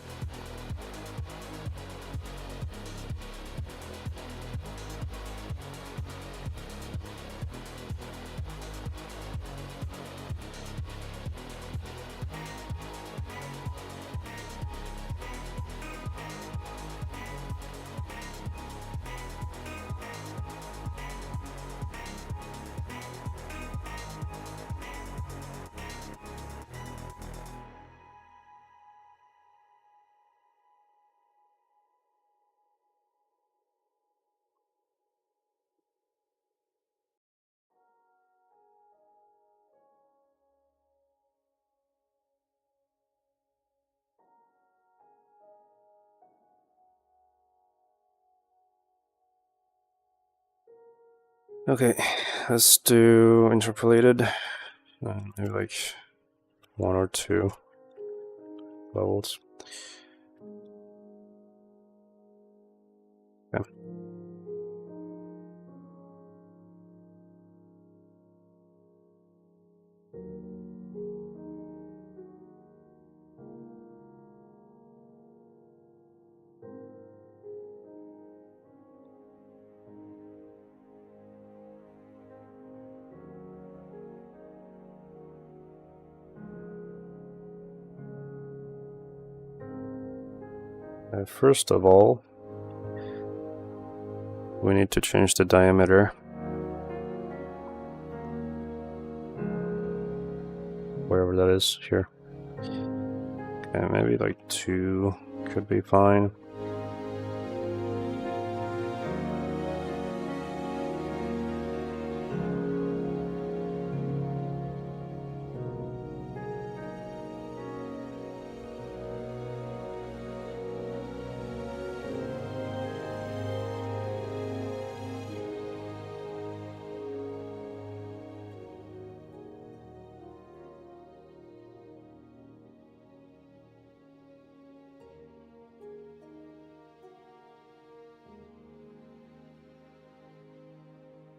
Okay, let's do interpolated. Maybe like 1 or 2 levels. Okay. First of all, we need to change the diameter. Wherever that is here. Okay, maybe like 2 could be fine.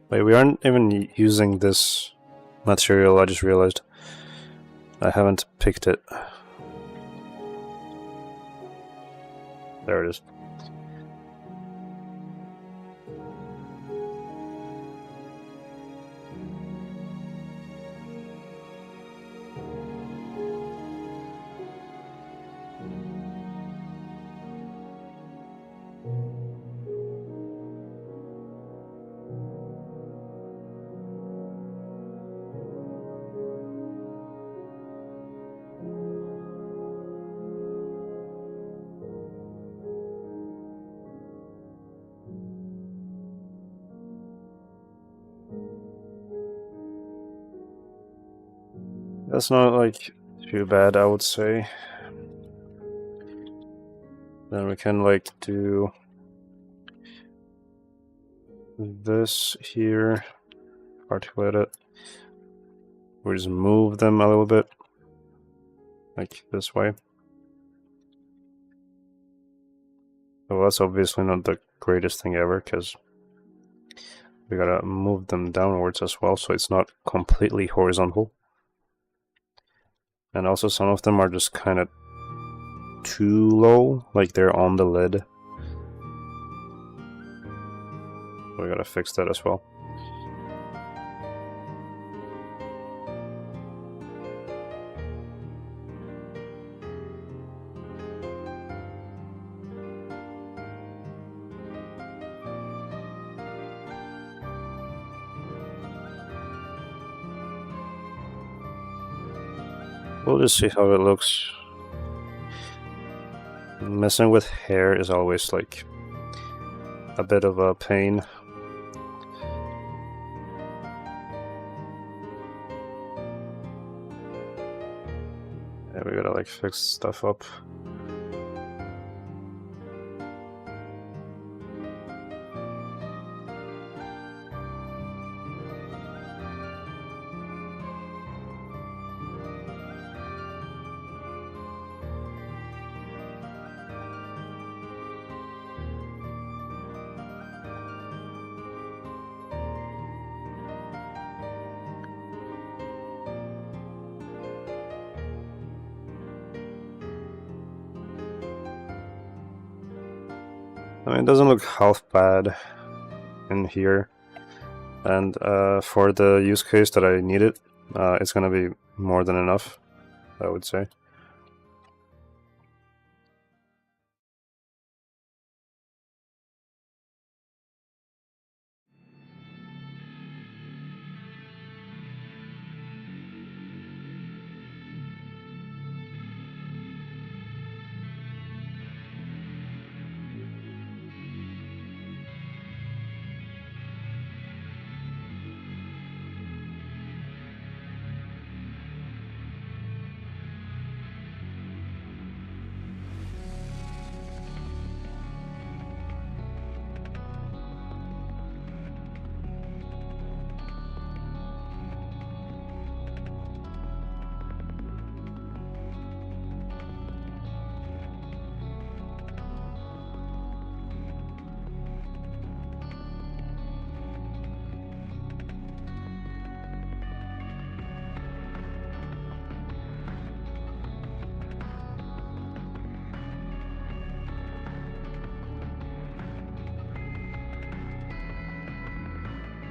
Wait, we aren't even using this material, I just realized. I haven't picked it. There it is. That's not like too bad, I would say. Then we can like do this here, articulate it. We just move them a little bit, like this way. Well, that's obviously not the greatest thing ever, because we gotta move them downwards as well, so it's not completely horizontal. And also some of them are just kind of too low, like they're on the lid. We gotta fix that as well. We'll just see how it looks. Messing with hair is always like a bit of a pain. Yeah, we gotta like fix stuff up. I mean, it doesn't look half bad in here, and for the use case that I need it, it's gonna be more than enough, I would say.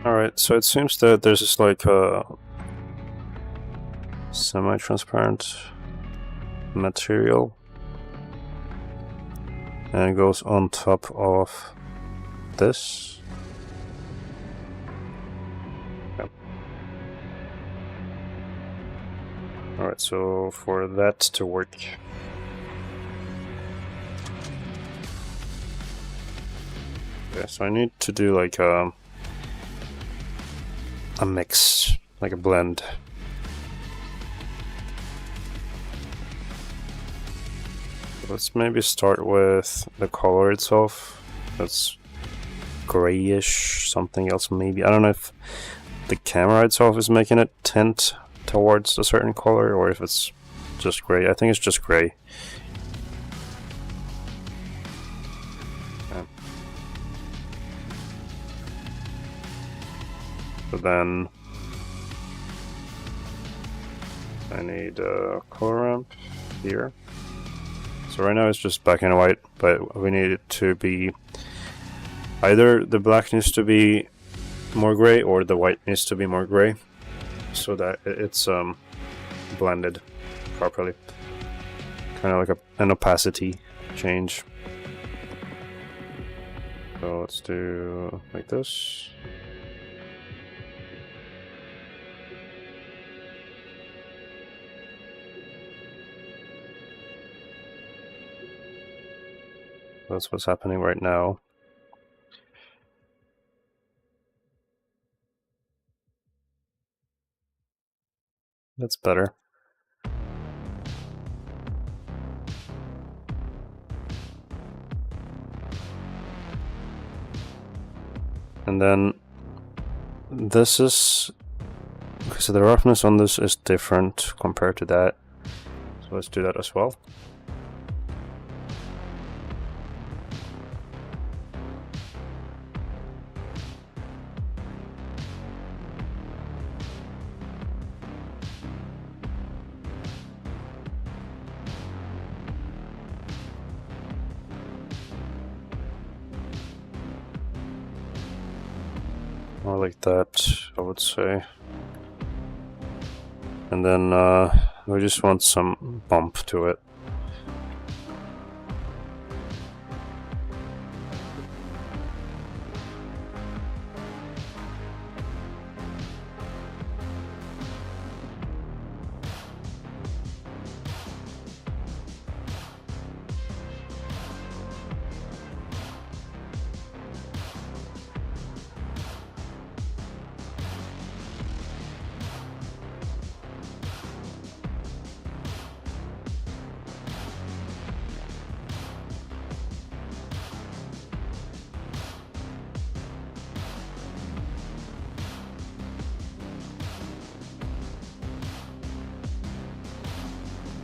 Alright, so it seems that there's just like a semi-transparent material, and it goes on top of this. Yep. Alright, so for that to work, okay, so I need to do like a mix, like a blend. Let's maybe start with the color itself. That's grayish, something else maybe. I don't know if the camera itself is making it tint towards a certain color or if it's just gray. I think it's just gray. Okay. So then I need a color ramp here. So right now it's just black and white, but we need it to be either the black needs to be more gray or the white needs to be more gray, so that it's blended properly. Kind of like an opacity change. So let's do like this. That's what's happening right now. That's better. And then this is, okay, so the roughness on this is different compared to that. So let's do that as well. More like that, I would say. And then we just want some bump to it.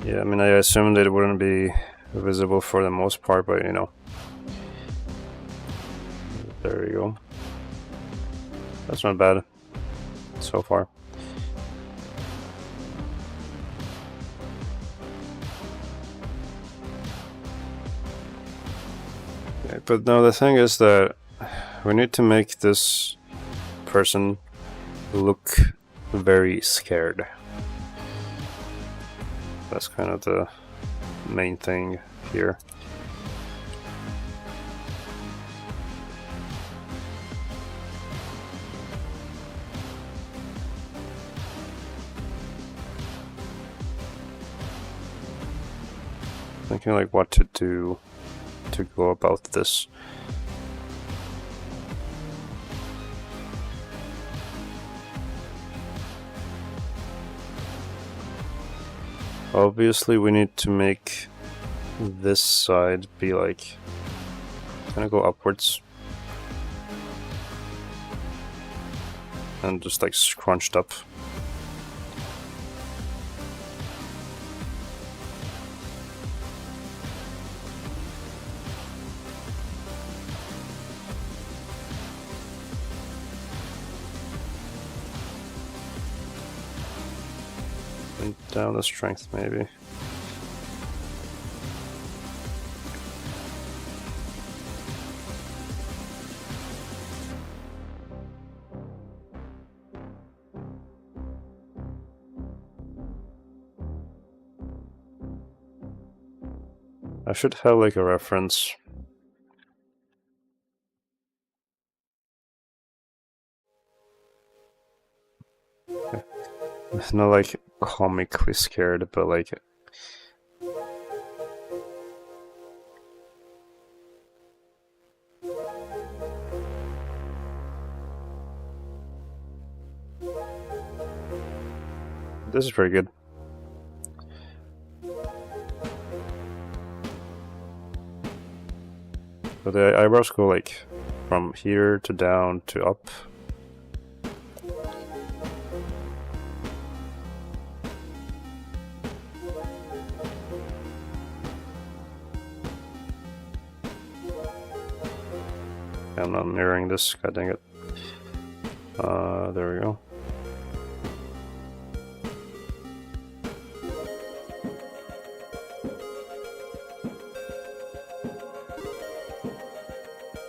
Yeah, I mean, I assumed it wouldn't be visible for the most part, but you know. There you go. That's not bad so far. Okay, but now the thing is that we need to make this person look very scared. That's kind of the main thing here. Thinking like what to do to go about this. Obviously we need to make this side be like kind of go upwards and just like scrunched up. And down the strength maybe. I should have like a reference. It's not like comically scared, but like this is pretty good. So the eyebrows go like from here to down to up. I'm not mirroring this, god dang it. There we go.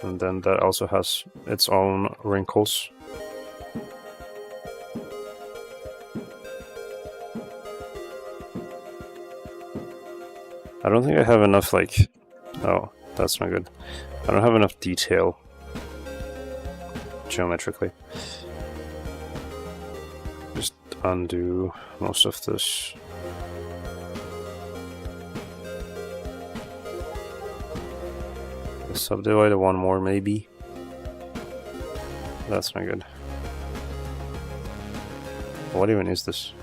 And then that also has its own wrinkles. I don't think I have enough like... Oh, that's not good. I don't have enough detail geometrically. Just undo most of this. Subdivide one more maybe. That's not good. What even is this?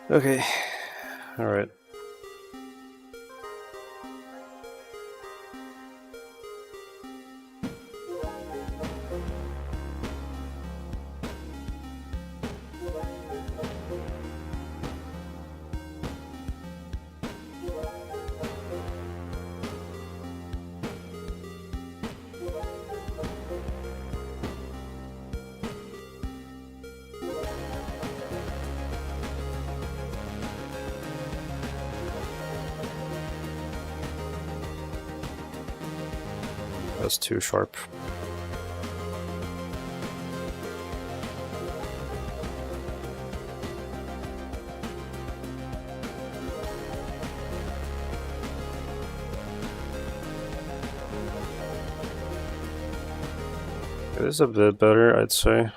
Okay, all right. That's too sharp. It is a bit better, I'd say.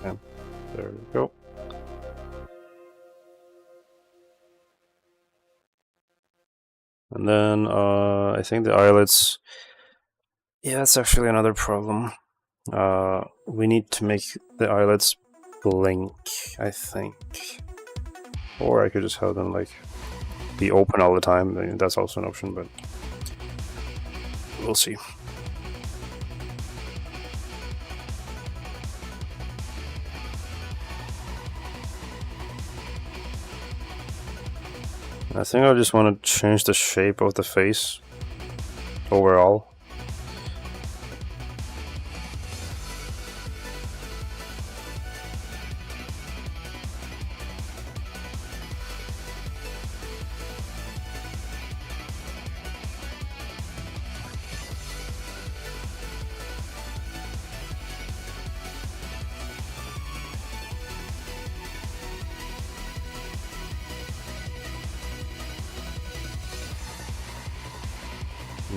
Okay, there we go. And then I think the eyelids, yeah, that's actually another problem. We need to make the eyelids blink, I think. Or I could just have them like be open all the time. I mean, that's also an option, but we'll see. I think I just want to change the shape of the face overall.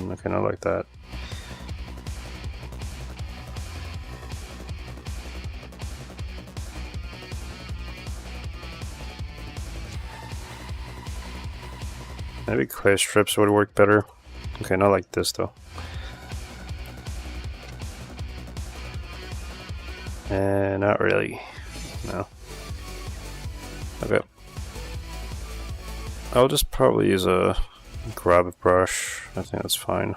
Okay, not like that. Maybe clay strips would work better. Okay, not like this though. And not really. No. Okay. I'll just probably use a grab brush. I think that's fine.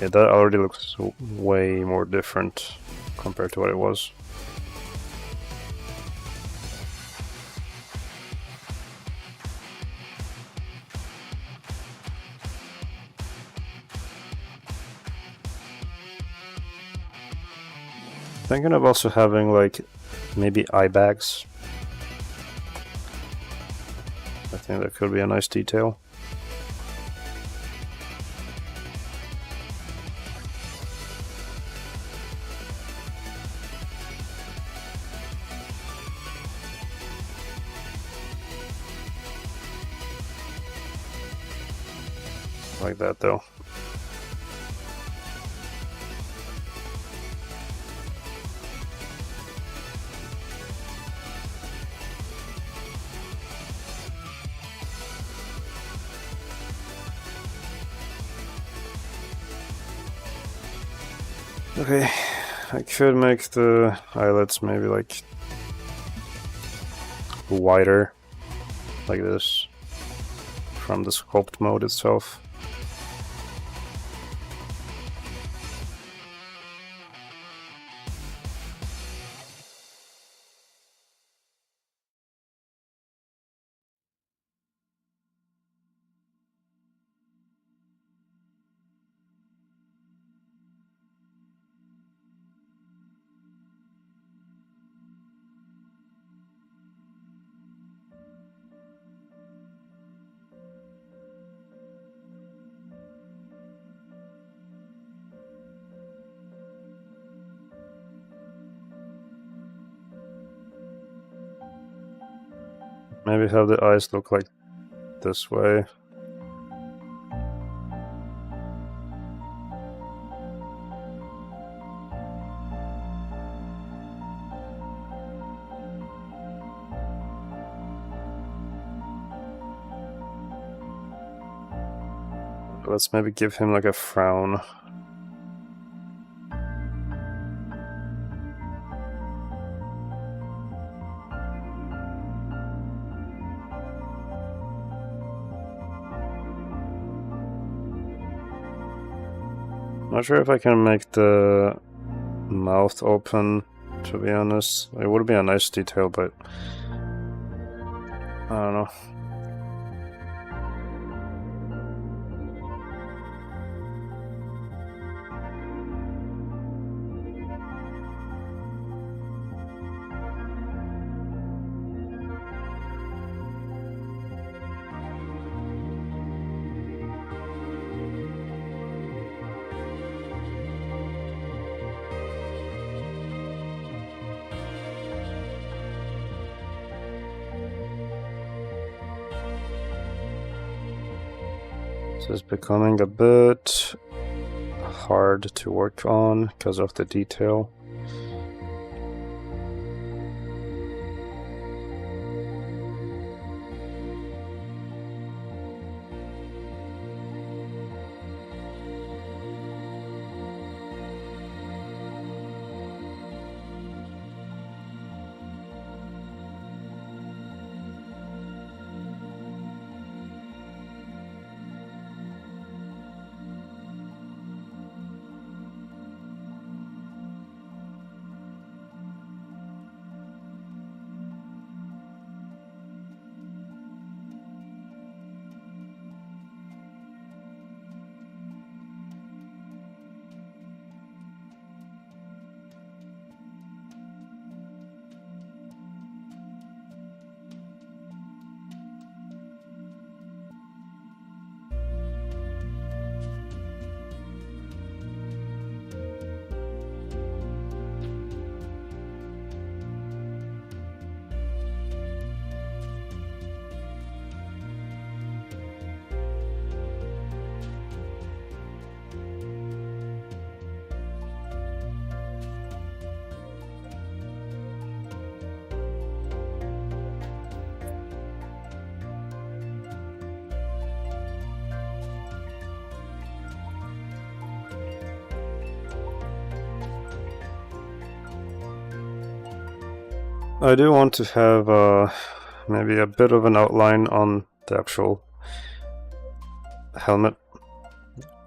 Okay, that already looks way more different compared to what it was. Thinking of also having like maybe eye bags. I think that could be a nice detail. Like that though. Okay, I could make the eyelets maybe like wider, like this, from the sculpt mode itself. Maybe have the eyes look like this way. Let's maybe give him like a frown. Not sure if I can make the mouth open, to be honest. It would be a nice detail, but I don't know. This is becoming a bit hard to work on because of the detail. I do want to have maybe a bit of an outline on the actual helmet.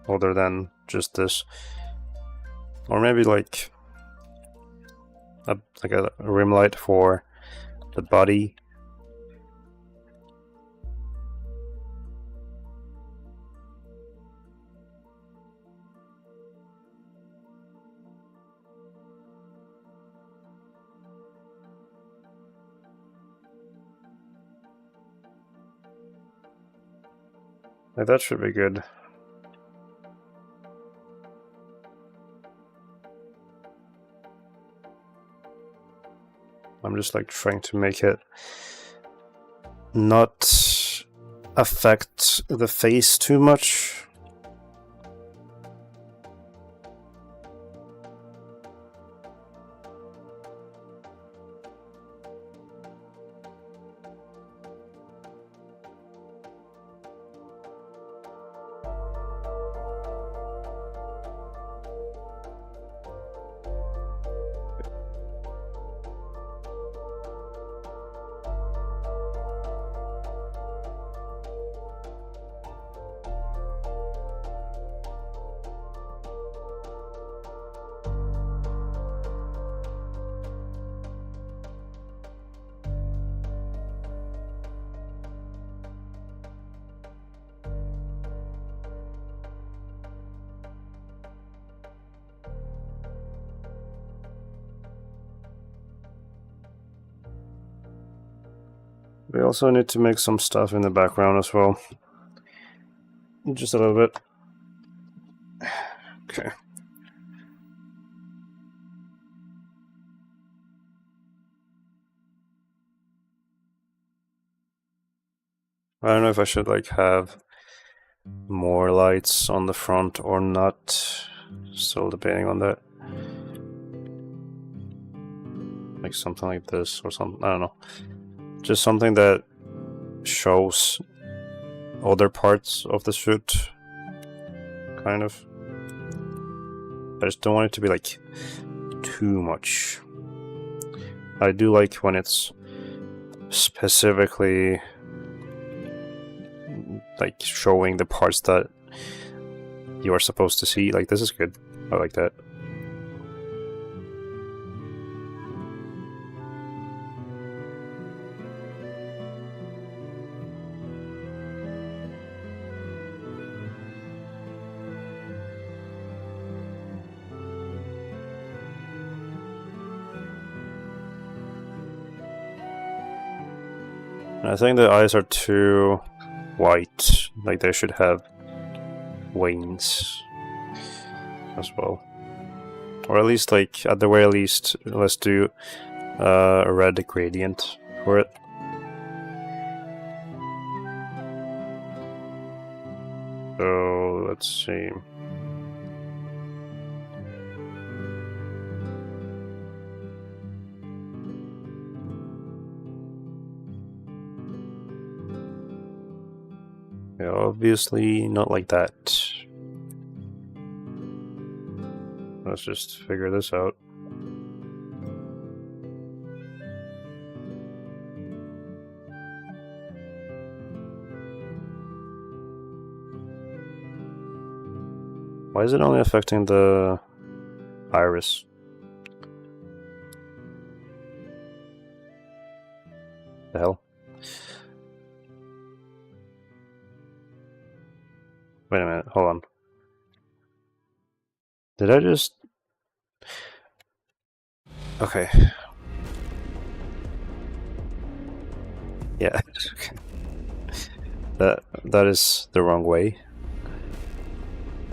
other than just this, or maybe like a rim light for the body. Like, that should be good. I'm just like trying to make it not affect the face too much. We also need to make some stuff in the background as well. Just a little bit. Okay. I don't know if I should like have more lights on the front or not. Still debating on that. Like something like this or something. I don't know. Just something that shows other parts of the suit, kind of. I just don't want it to be like too much. I do like when it's specifically like showing the parts that you are supposed to see. Like, this is good. I like that. I think the eyes are too white, like they should have veins as well. Or at least, like, at the very least, let's do a red gradient for it. So, let's see. Yeah, obviously not like that. Let's just figure this out. Why is it only affecting the iris? The hell? Wait a minute, hold on. Did I just... Okay. Yeah. That is the wrong way.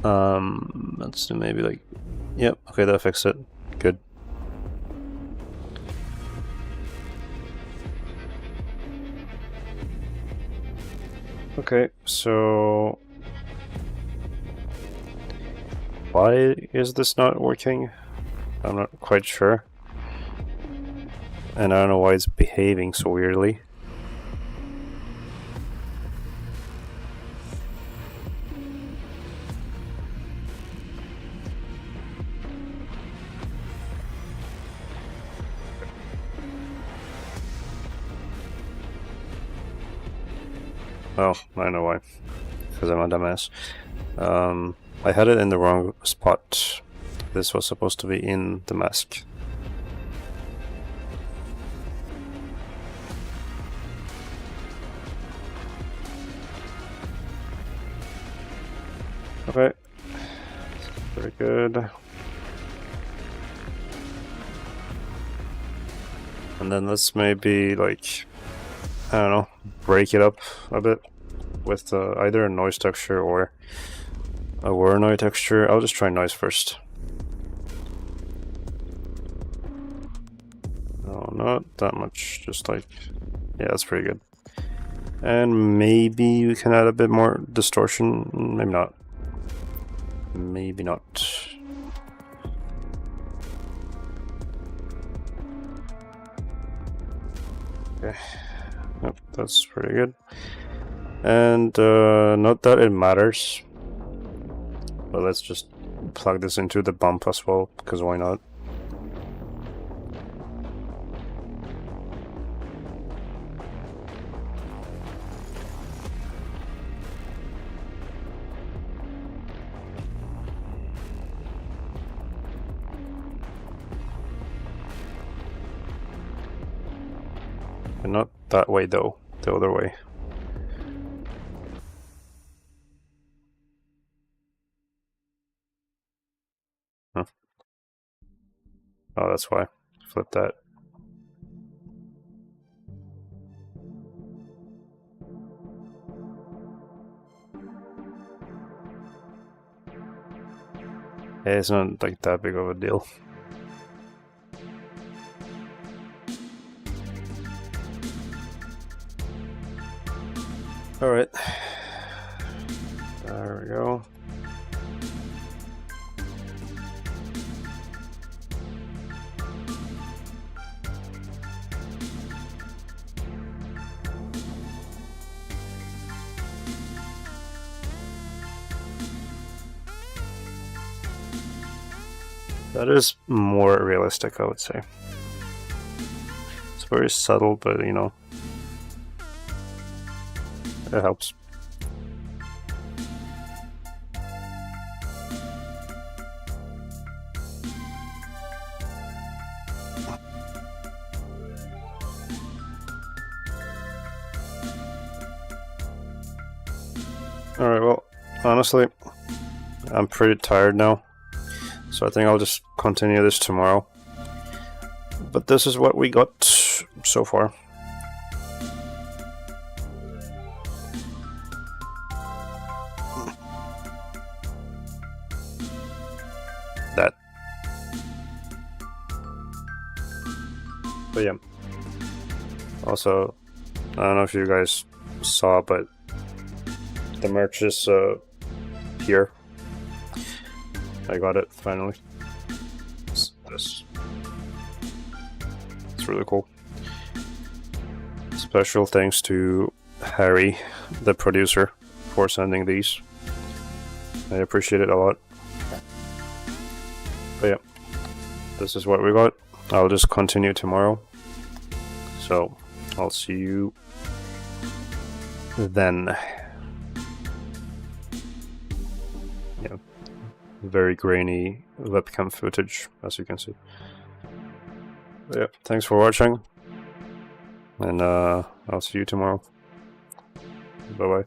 Let's do maybe like... Yep, okay, that fixed it. Good. Okay, so... Why is this not working? I'm not quite sure. And I don't know why it's behaving so weirdly. Oh, I know why. Because I'm a dumbass. I had it in the wrong spot. This was supposed to be in the mask. Okay, very good. And then let's maybe, like, I don't know, break it up a bit with either a noise texture or a Voronoi texture. I'll just try noise first. No, not that much, just like, yeah, that's pretty good. And maybe we can add a bit more distortion, maybe not. Maybe not. Okay, yep, that's pretty good. And not that it matters, but let's just plug this into the bump as well, because why not? And not that way though, the other way. Huh. Oh, that's why. Flip that. Yeah, it's not like that big of a deal. Alright. There we go. That is more realistic, I would say. It's very subtle, but you know, it helps. Alright, well, honestly, I'm pretty tired now, so I think I'll just continue this tomorrow. But this is what we got so far. That. But yeah. Also, I don't know if you guys saw, but the merch is here. I got it finally. It's this. It's really cool. Special thanks to Harry, the producer, for sending these. I appreciate it a lot. But yeah, this is what we got. I'll just continue tomorrow. So I'll see you then. Yeah, very grainy webcam footage, as you can see. But yeah, thanks for watching, and I'll see you tomorrow. Bye bye.